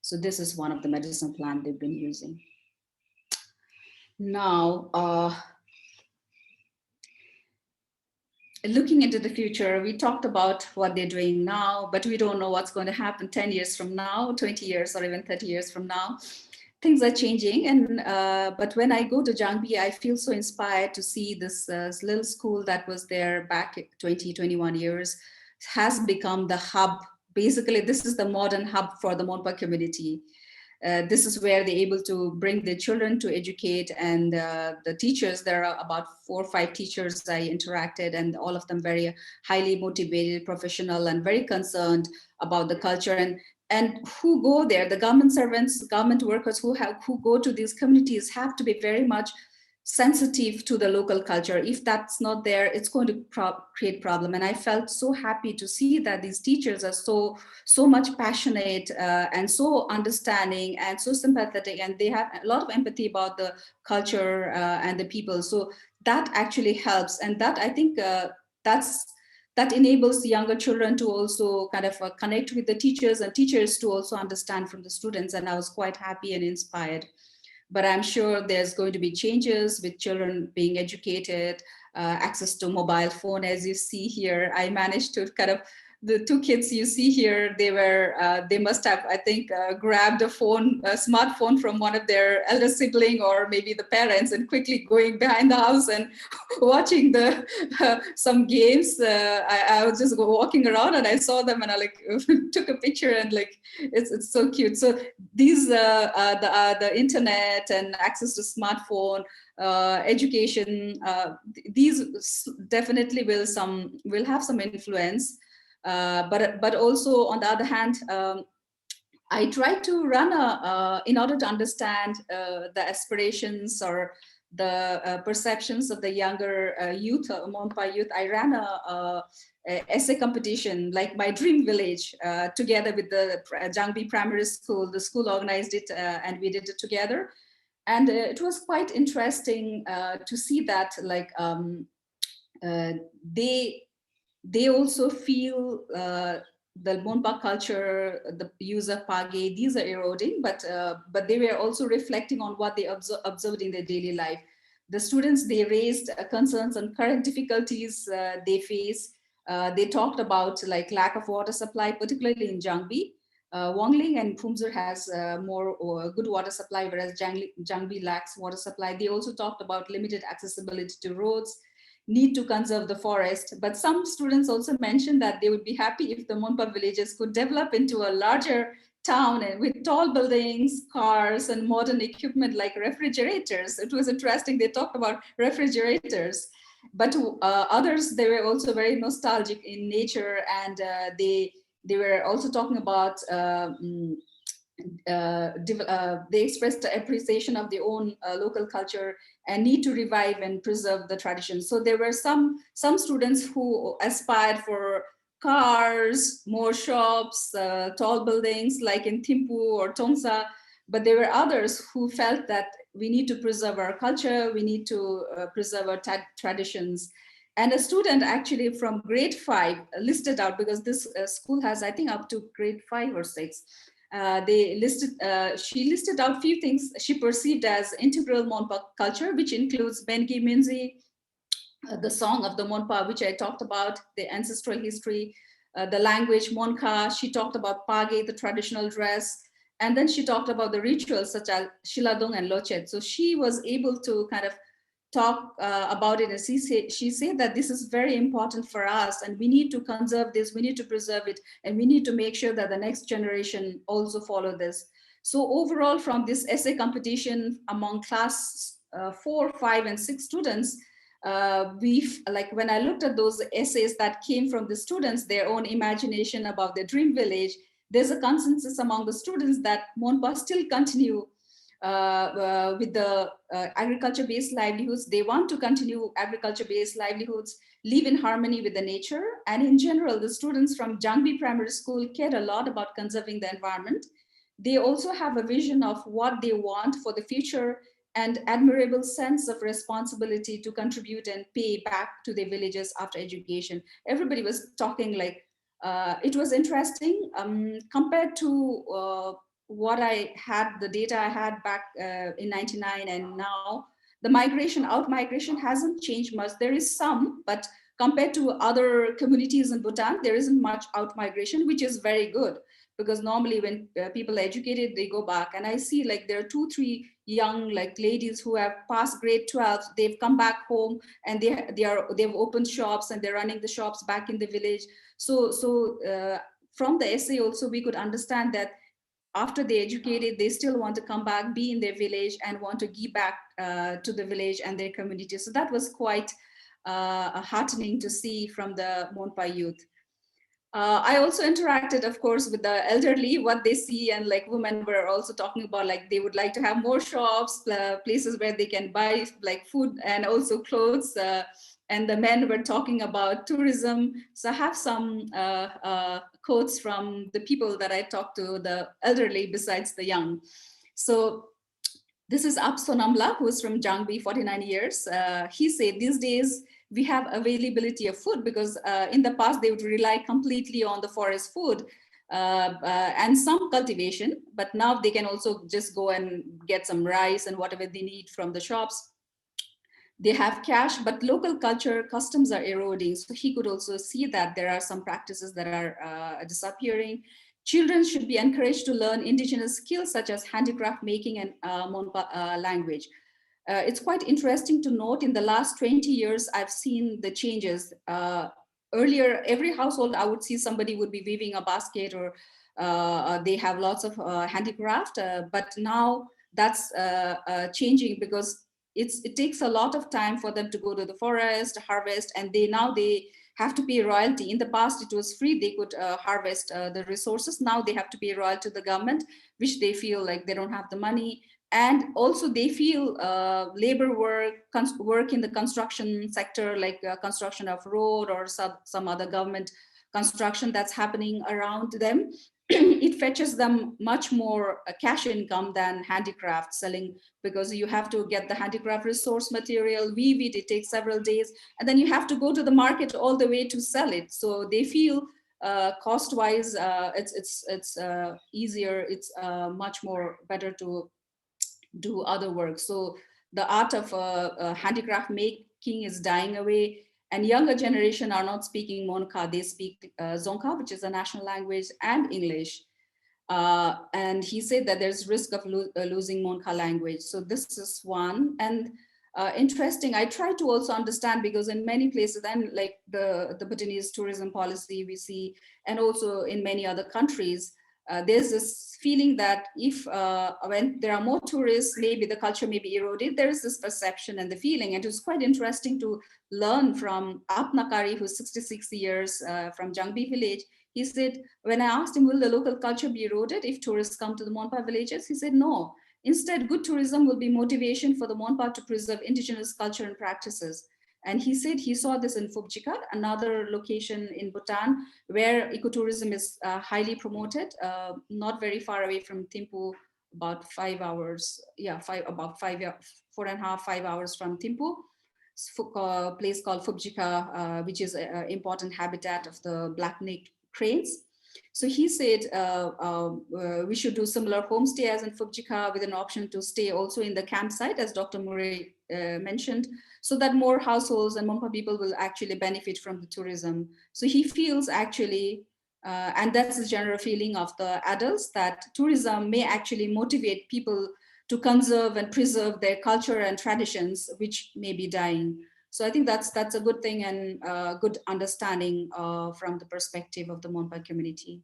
So this is one of the medicinal plants they've been using. Now, looking into the future, we talked about what they're doing now, but we don't know what's going to happen 10 years from now, 20 years, or even 30 years from now. Things are changing, and but when I go to Jangbi, I feel so inspired to see this little school that was there back 20, 21 years has become the hub. Basically, this is the modern hub for the Monpa community. This is where they're able to bring their children to educate, and the teachers, there are about 4 or 5 teachers I interacted, and all of them very highly motivated, professional, and very concerned about the culture. And who go there, the government servants, government workers who go to these communities have to be very much sensitive to the local culture. If that's not there, it's going to create problem. And I felt so happy to see that these teachers are so much passionate and so understanding and so sympathetic, and they have a lot of empathy about the culture and the people. So that actually helps, and that I think that enables the younger children to also kind of connect with the teachers, and teachers to also understand from the students. And I was quite happy and inspired. But I'm sure there's going to be changes with children being educated, access to mobile phone, as you see here. I managed to kind of, the 2 kids you see here, they must have, I think, grabbed a smartphone from one of their elder sibling or maybe the parents, and quickly going behind the house and watching some games. I was just walking around and I saw them, and I like took a picture, and like it's so cute. So these the internet and access to smartphone, education, these definitely will have some influence. But also on the other hand, I try to run in order to understand the aspirations or the perceptions of the younger youth, Monpa youth, I ran a essay competition, like my dream village, together with the Jangbi Primary School. The school organized it, and we did it together. And it was quite interesting to see that, like, uh, they they also feel the Monpa culture, the use of page, these are eroding, but they were also reflecting on what they observed in their daily life. The students, they raised concerns on current difficulties they face. They talked about like lack of water supply, particularly in Jangbi. Wangling and Phumzer has more good water supply, whereas Jangbi lacks water supply. They also talked about limited accessibility to roads, need to conserve the forest. But some students also mentioned that they would be happy if the Monpa villages could develop into a larger town and with tall buildings, cars, and modern equipment like refrigerators. It was interesting. They talked about refrigerators. But others, they were also very nostalgic in nature, and they were also talking about they expressed appreciation of their own local culture and need to revive and preserve the tradition. So there were some students who aspired for cars, more shops, tall buildings like in Thimphu or Tongsa, but there were others who felt that we need to preserve our culture, we need to preserve our traditions. And a student actually from grade 5 listed out, because this school has, I think, up to grade 5 or 6. She listed out few things she perceived as integral Monpa culture, which includes Bengi Minzi, the song of the Monpa, which I talked about, the ancestral history, the language Monka. She talked about Page, the traditional dress, and then she talked about the rituals such as Shiladong and Lochet. So she was able to kind of talk about it, and she said that this is very important for us, and we need to conserve this, we need to preserve it, and we need to make sure that the next generation also follow this. So overall, from this essay competition among class 4, 5, and 6 students, like when I looked at those essays that came from the students, their own imagination about their dream village, there's a consensus among the students that Monpa still continue with the agriculture-based livelihoods. They want to continue agriculture-based livelihoods, live in harmony with the nature. And in general, the students from Jangbi Primary School care a lot about conserving the environment. They also have a vision of what they want for the future and admirable sense of responsibility to contribute and pay back to their villages after education. Everybody was talking like, it was interesting compared to what I had, the data I had back in 99 and now, the migration, out migration hasn't changed much. There is some, but compared to other communities in Bhutan, there isn't much out migration, which is very good, because normally when people are educated, they go back. And I see like there are 2, 3 young like ladies who have passed grade 12, they've come back home and they've opened shops and they're running the shops back in the village. So from the essay also we could understand that after they educated, they still want to come back, be in their village, and want to give back to the village and their community. So that was quite heartening to see from the Monpa youth. I also interacted, of course, with the elderly, what they see, and like women were also talking about like they would like to have more shops, places where they can buy like food and also clothes. And the men were talking about tourism. So I have some quotes from the people that I talked to, the elderly besides the young. So this is Ap Sonamla, who is from Jangbi, 49 years. He said these days we have availability of food, because in the past they would rely completely on the forest food and some cultivation, but now they can also just go and get some rice and whatever they need from the shops. They have cash, but local culture customs are eroding. So he could also see that there are some practices that are disappearing. Children should be encouraged to learn indigenous skills such as handicraft making and Monpa language. It's quite interesting to note in the last 20 years, I've seen the changes. Earlier, every household, I would see somebody would be weaving a basket, or they have lots of handicraft, but now that's changing, because it takes a lot of time for them to go to the forest, harvest, and they have to pay royalty. In the past, it was free. They could harvest the resources. Now they have to pay royalty to the government, which they feel like they don't have the money. And also they feel labor work in the construction sector, like construction of road or some other government construction that's happening around them. It fetches them much more cash income than handicraft selling, because you have to get the handicraft resource material, weave it, it takes several days, and then you have to go to the market all the way to sell it. So they feel cost wise it's easier, it's much more better to do other work. So the art of handicraft making is dying away, and younger generation are not speaking Monka, they speak Zonka, which is a national language, and English. And he said that there's risk of losing Monka language. So this is one. And interesting, I try to also understand, because in many places, and like the Bhutanese tourism policy we see, and also in many other countries, there's this feeling that if when there are more tourists, maybe the culture may be eroded. There is this perception and the feeling. And it was quite interesting to learn from Apnakari, who's 66 years from Jangbi village. He said, when I asked him, will the local culture be eroded if tourists come to the Monpa villages? He said, no. Instead, good tourism will be motivation for the Monpa to preserve indigenous culture and practices. And he said he saw this in Phupjika, another location in Bhutan, where ecotourism is highly promoted, not very far away from Thimphu, about 5 hours, about 4.5, 5 hours from Thimphu. A place called Phupjika, which is an important habitat of the black-necked cranes. So he said we should do similar homestay as in Phupjika, with an option to stay also in the campsite, as Dr. Murray mentioned, so that more households and Monpa people will actually benefit from the tourism. So he feels actually, and that's the general feeling of the adults, that tourism may actually motivate people to conserve and preserve their culture and traditions, which may be dying. So I think that's a good thing, and good understanding from the perspective of the Monpa community.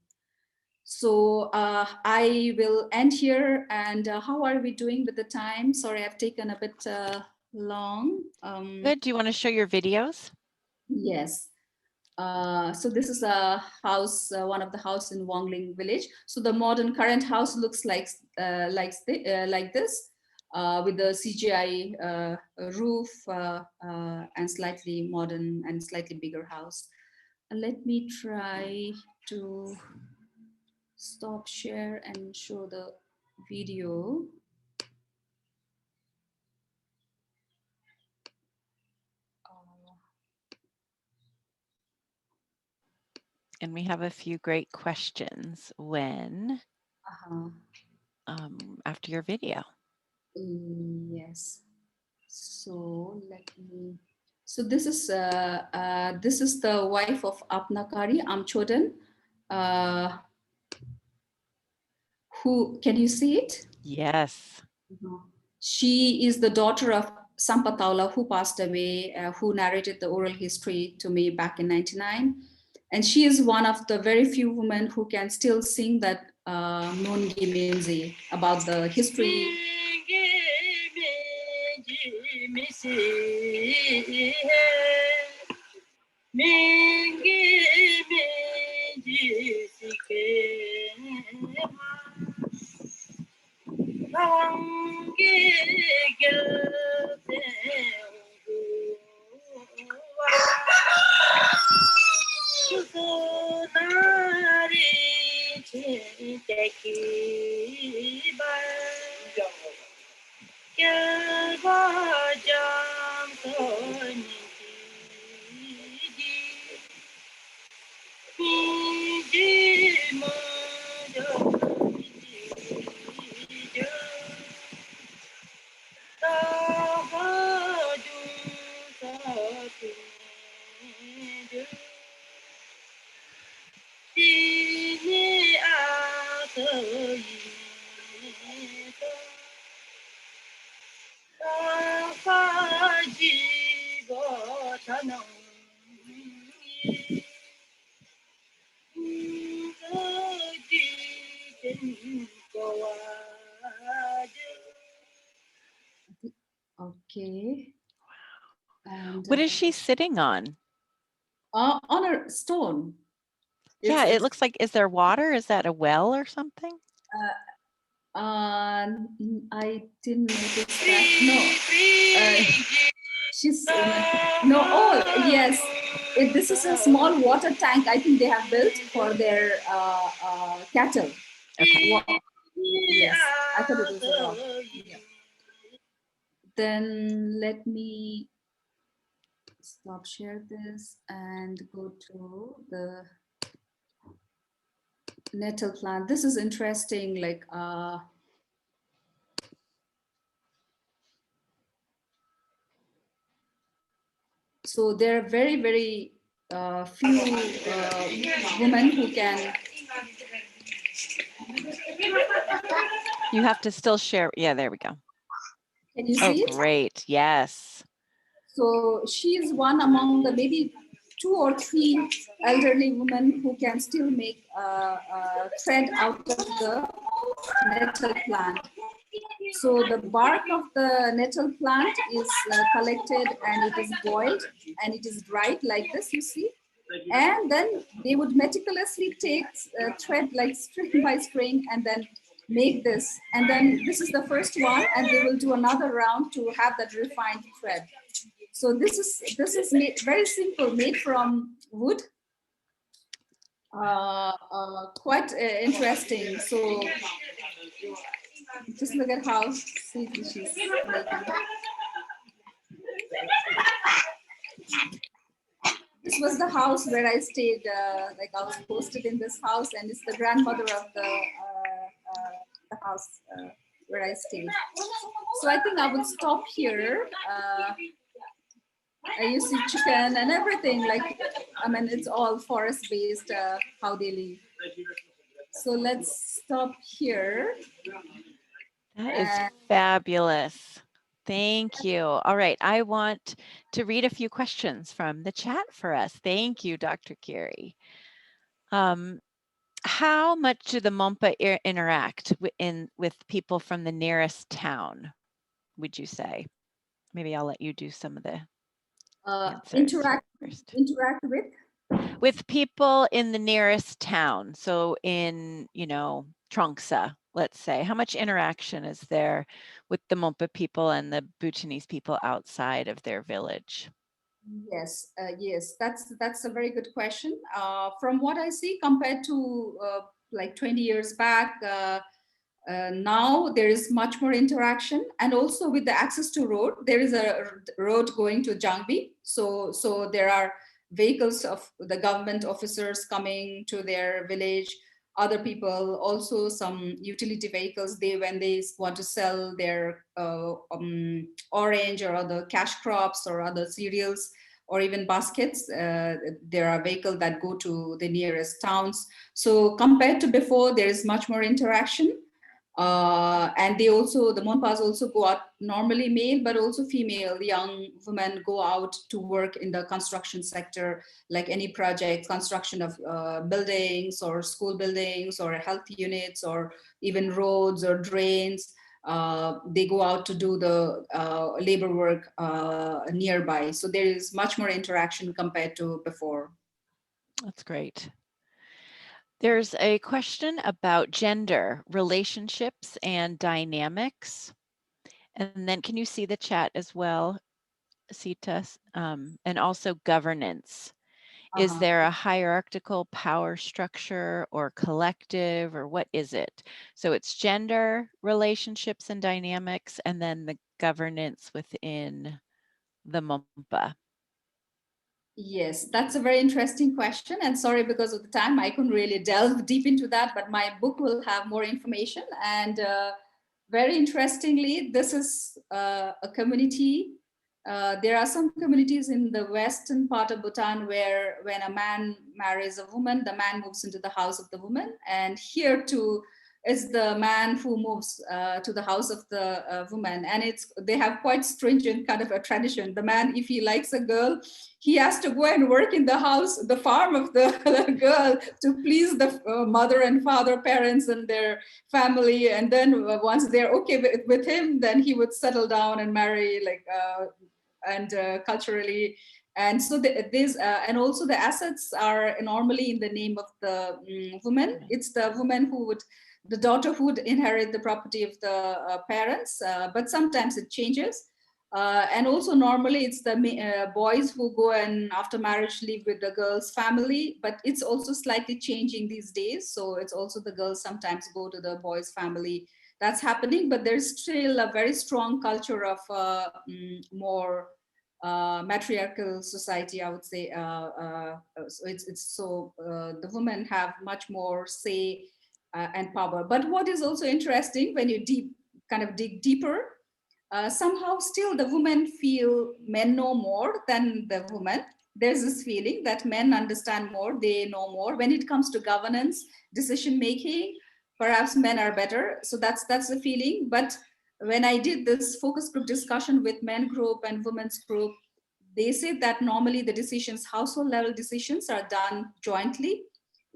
So I will end here. And how are we doing with the time? Sorry, I've taken a bit long. Good. Do you want to show your videos? Yes. So this is a house, one of the house in Wangling village. So the modern current house looks like this, with the CGI roof and slightly modern and slightly bigger house. And let me try to stop share and show the video. And we have a few great questions when after your video. Yes. So let me. So this is the wife of Apnakari, Amchodan. Who, can you see it? Yes. She is the daughter of Sampataula, who passed away, who narrated the oral history to me back in '99. And she is one of the very few women who can still sing that Nongi Menzi, about the history. Okay. And what is she sitting on? On a stone. Yeah, it looks like, is there water? Is that a well or something? I didn't notice that. No, she's no. Oh, yes. This is a small water tank. I think they have built for their cattle. Okay. Yes, I thought it was a dog. Yeah. Then let me stop share this and go to the nettle plant. This is interesting. Like so there are very, very few women who can. You have to still share. Yeah, there we go. Can you see it? Great. Yes. So she is one among the maybe 2 or 3 elderly women who can still make thread out of the nettle plant. So the bark of the nettle plant is collected and it is boiled and it is dried like this, you see. And then they would meticulously take thread like string by string and then make this. And then this is the first one and they will do another round to have that refined thread. So this is made very simple, made from wood. Quite interesting. So just look at how sweetly she's making. This was the house where I stayed. Like I was posted in this house, and it's the grandmother of the house where I stayed. So I think I would stop here. You see chicken and everything. Like I mean, it's all forest based. How they live. So let's stop here. That is fabulous. Thank you. All right. I want to read a few questions from the chat for us. Thank you, Dr. Giri. How much do the Monpa interact with people from the nearest town, would you say? Maybe I'll let you do some of the interact with people in the nearest town. So in, Trongsa, let's say, how much interaction is there with the Monpa people and the Bhutanese people outside of their village? Yes, yes, that's a very good question. From what I see, compared to like 20 years back, now there is much more interaction, and also with the access to road, there is a road going to Jangbi. So there are vehicles of the government officers coming to their village. Other people also some utility vehicles. When they want to sell their orange or other cash crops or other cereals or even baskets, there are vehicles that go to the nearest towns. So compared to before, there is much more interaction. And the Monpas also go out, normally male, but also female young women go out to work in the construction sector, like any project, construction of buildings or school buildings or health units or even roads or drains. They go out to do the labor work nearby. So there is much more interaction compared to before. That's great. There's a question about gender, relationships, and dynamics. And then can you see the chat as well, Seeta? And also governance. Is there a hierarchical power structure or collective, or what is it? So it's gender, relationships and dynamics, and then the governance within the Monpa. Yes, that's a very interesting question. And sorry, because of the time, I couldn't really delve deep into that, but my book will have more information. And very interestingly, this is a community. There are some communities in the western part of Bhutan where when a man marries a woman, the man moves into the house of the woman. And here too, is the man who moves to the house of the woman. And they have quite stringent kind of a tradition. The man, if he likes a girl, he has to go and work in the house, the farm of the girl to please the mother and father, parents and their family. And then once they're okay with him, then he would settle down and marry, like, and culturally And so this and also the assets are normally in the name of the woman. It's the woman who would, the daughter who would inherit the property of the parents, but sometimes it changes. And also normally it's the boys who go and after marriage live with the girl's family, but it's also slightly changing these days. So it's also the girls sometimes go to the boys' family. That's happening, but there's still a very strong culture of more matriarchal society, I would say. So the women have much more say and power. But what is also interesting when you kind of dig deeper, somehow still the women feel men know more than the women. There's this feeling that men understand more, they know more when it comes to governance, decision making. Perhaps men are better. So that's the feeling. But when I did this focus group discussion with men group and women's group, they said that normally the decisions, household level decisions, are done jointly.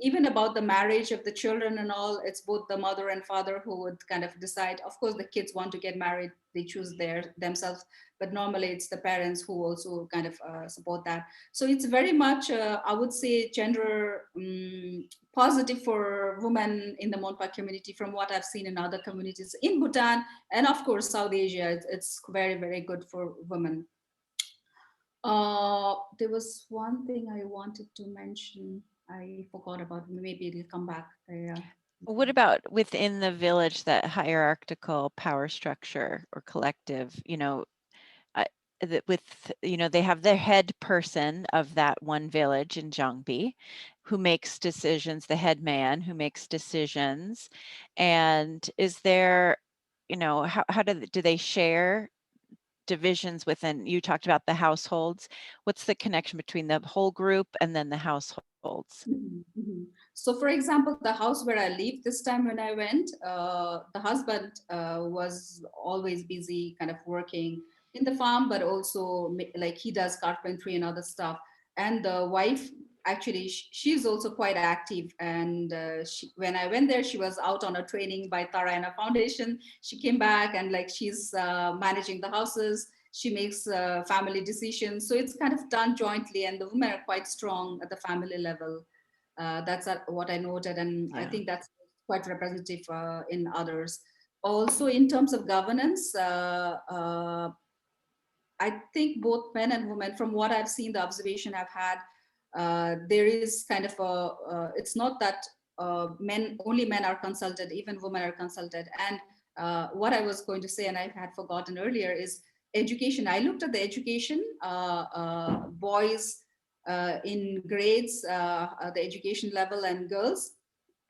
Even about the marriage of the children and all, it's both the mother and father who would kind of decide. Of course, the kids want to get married, they choose themselves, but normally it's the parents who also kind of support that. So it's very much, I would say, gender positive for women in the Monpa community from what I've seen in other communities in Bhutan. And of course, South Asia, it's very, very good for women. There was one thing I wanted to mention. I forgot about. Maybe it'll come back. Yeah. What about within the village, that hierarchical power structure or collective, uh, with, they have their head person of that one village in Jangbi who makes decisions, the head man who makes decisions. And is there, how do they share divisions within, you talked about the households. What's the connection between the whole group and then the households? So, for example, the house where I lived this time when I went, the husband was always busy, kind of working in the farm, but also like he does carpentry and other stuff. And the wife, actually, she's also quite active. And when I went there, she was out on a training by Tarayana Foundation. She came back and like she's managing the houses. She makes family decisions. So it's kind of done jointly, and the women are quite strong at the family level. That's what I noted, and I Yeah. think that's quite representative in others. Also, in terms of governance, I think both men and women, from what I've seen, the observation I've had, there is kind of it's not that only men are consulted, even women are consulted. And what I was going to say, and I had forgotten earlier, is education. I looked at the education, boys in grades, the education level, and girls.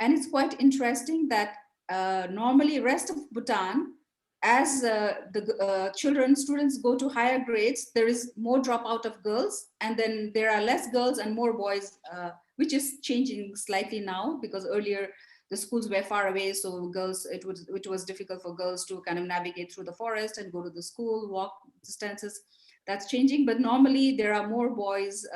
And it's quite interesting that normally rest of Bhutan, as the children students go to higher grades, there is more dropout of girls, and then there are less girls and more boys, which is changing slightly now, because earlier the schools were far away, so girls, it was difficult for girls to kind of navigate through the forest and go to the school, walk distances. That's changing, but normally there are more boys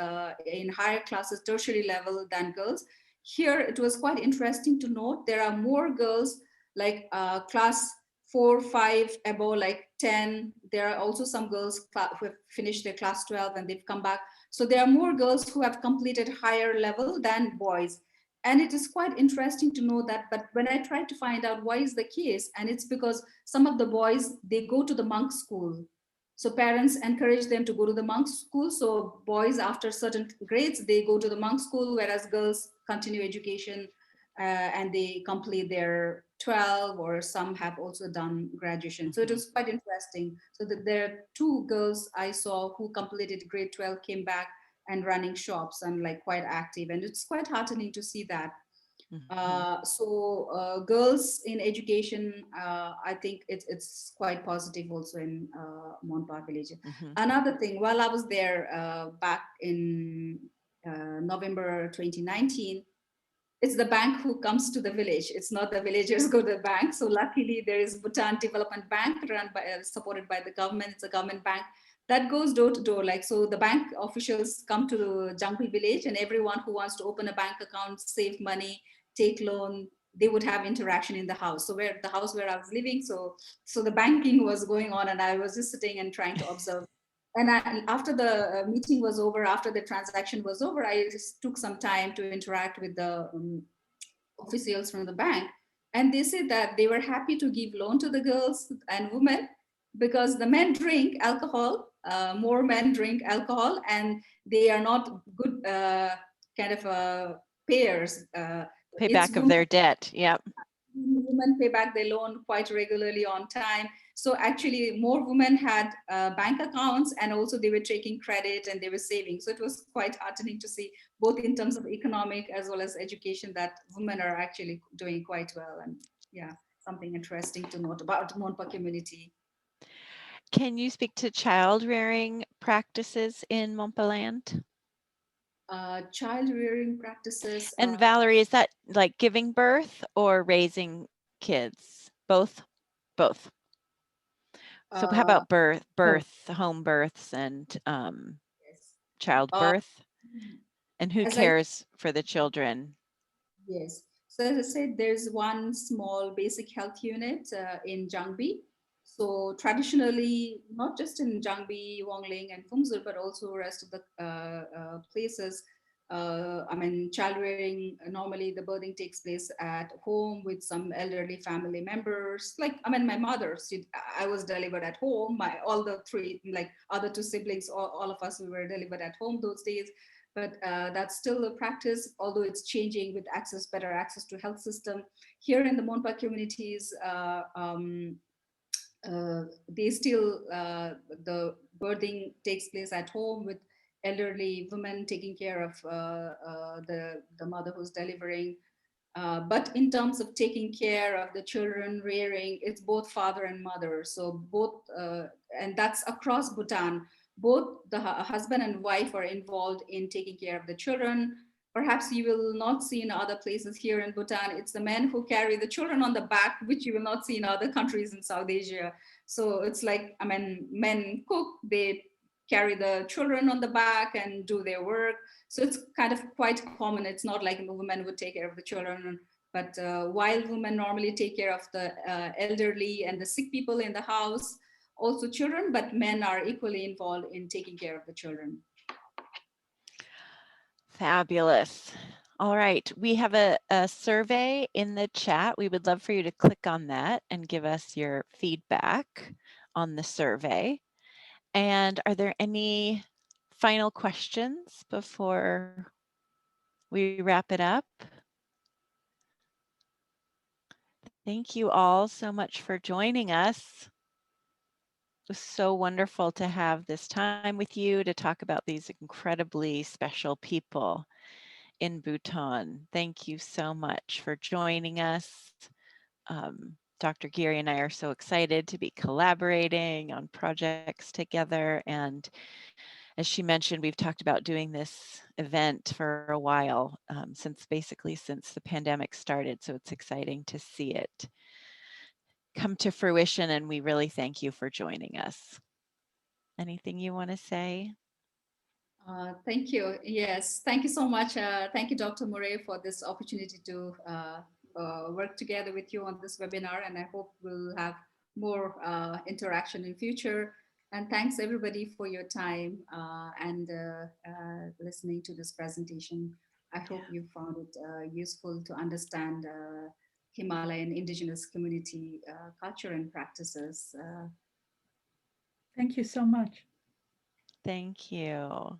in higher classes, tertiary level, than girls. Here it was quite interesting to note there are more girls, like class 4, 5, above, like 10. There are also some girls who have finished their class 12 and they've come back. So there are more girls who have completed higher level than boys. And it is quite interesting to know that. But when I tried to find out why is the case, and it's because some of the boys, they go to the monk school. So parents encourage them to go to the monk school. So boys, after certain grades, they go to the monk school, whereas girls continue education and they complete their 12, or some have also done graduation. So it was quite interesting. So that there are two girls I saw who completed grade 12, came back and running shops and like quite active. And it's quite heartening to see that. Mm-hmm. Girls in education, I think it's quite positive also in Monpa village. Mm-hmm. Another thing, while I was there back in November 2019, it's the bank who comes to the village. It's not the villagers go to the bank. So luckily there is Bhutan Development Bank run by, supported by the government. It's a government bank that goes door to door. Like, so the bank officials come to the Jangpi village, and everyone who wants to open a bank account, save money, take loan, they would have interaction in the house. So where the house where I was living, so the banking was going on, and I was just sitting and trying to observe. And after the meeting was over, after the transaction was over, I just took some time to interact with the officials from the bank, and they said that they were happy to give loan to the girls and women because the men drink alcohol, more men drink alcohol, and they are not good kind of payers. It's Payback of women. their debt. Yep. Women pay back their loan quite regularly on time. So actually more women had bank accounts, and also they were taking credit and they were saving. So it was quite heartening to see, both in terms of economic as well as education, that women are actually doing quite well. And yeah, something interesting to note about Monpa community. Can you speak to child rearing practices in Monpaland? Child rearing practices. And Valerie, is that like giving birth or raising kids? Both? Both. So how Uh, about birth, home births and yes. Uh, childbirth? And who as I cares for the children? Yes. So as I said, there's one small basic health unit in Jangbi. So traditionally, not just in Jangbi, Wongling, and Phumzur, but also rest of the places. I mean, child rearing, normally the birthing takes place at home with some elderly family members. Like, I mean, my mother, I was delivered at home. My all the three, like other two siblings, all of us, we were delivered at home those days. But that's still a practice, although it's changing with better access to health system. Here in the Monpa communities, they still, the birthing takes place at home with elderly women taking care of the mother who's delivering. But in terms of taking care of the children, rearing, it's both father and mother. So both, and that's across Bhutan. Both the husband and wife are involved in taking care of the children. Perhaps you will not see in other places. Here in Bhutan, it's the men who carry the children on the back, which you will not see in other countries in South Asia. So it's like, I mean, men cook, they carry the children on the back and do their work. So it's kind of quite common. It's not like the women would take care of the children, but while women normally take care of the elderly and the sick people in the house, also children, but men are equally involved in taking care of the children. Fabulous. All right, we have a survey in the chat. We would love for you to click on that and give us your feedback on the survey. And are there any final questions before we wrap it up? Thank you all so much for joining us. It was so wonderful to have this time with you to talk about these incredibly special people in Bhutan. Thank you so much for joining us. Dr. Giri and I are so excited to be collaborating on projects together. And as she mentioned, we've talked about doing this event for a while, since the pandemic started. So it's exciting to see it come to fruition, and we really thank you for joining us. Anything you want to say? Thank you. Yes, thank you so much. Thank you, Dr. Murray, for this opportunity to work together with you on this webinar, and I hope we'll have more interaction in future. And thanks everybody for your time and listening to this presentation. I hope you found it useful to understand Himalayan indigenous community culture and practices. Thank you so much. Thank you.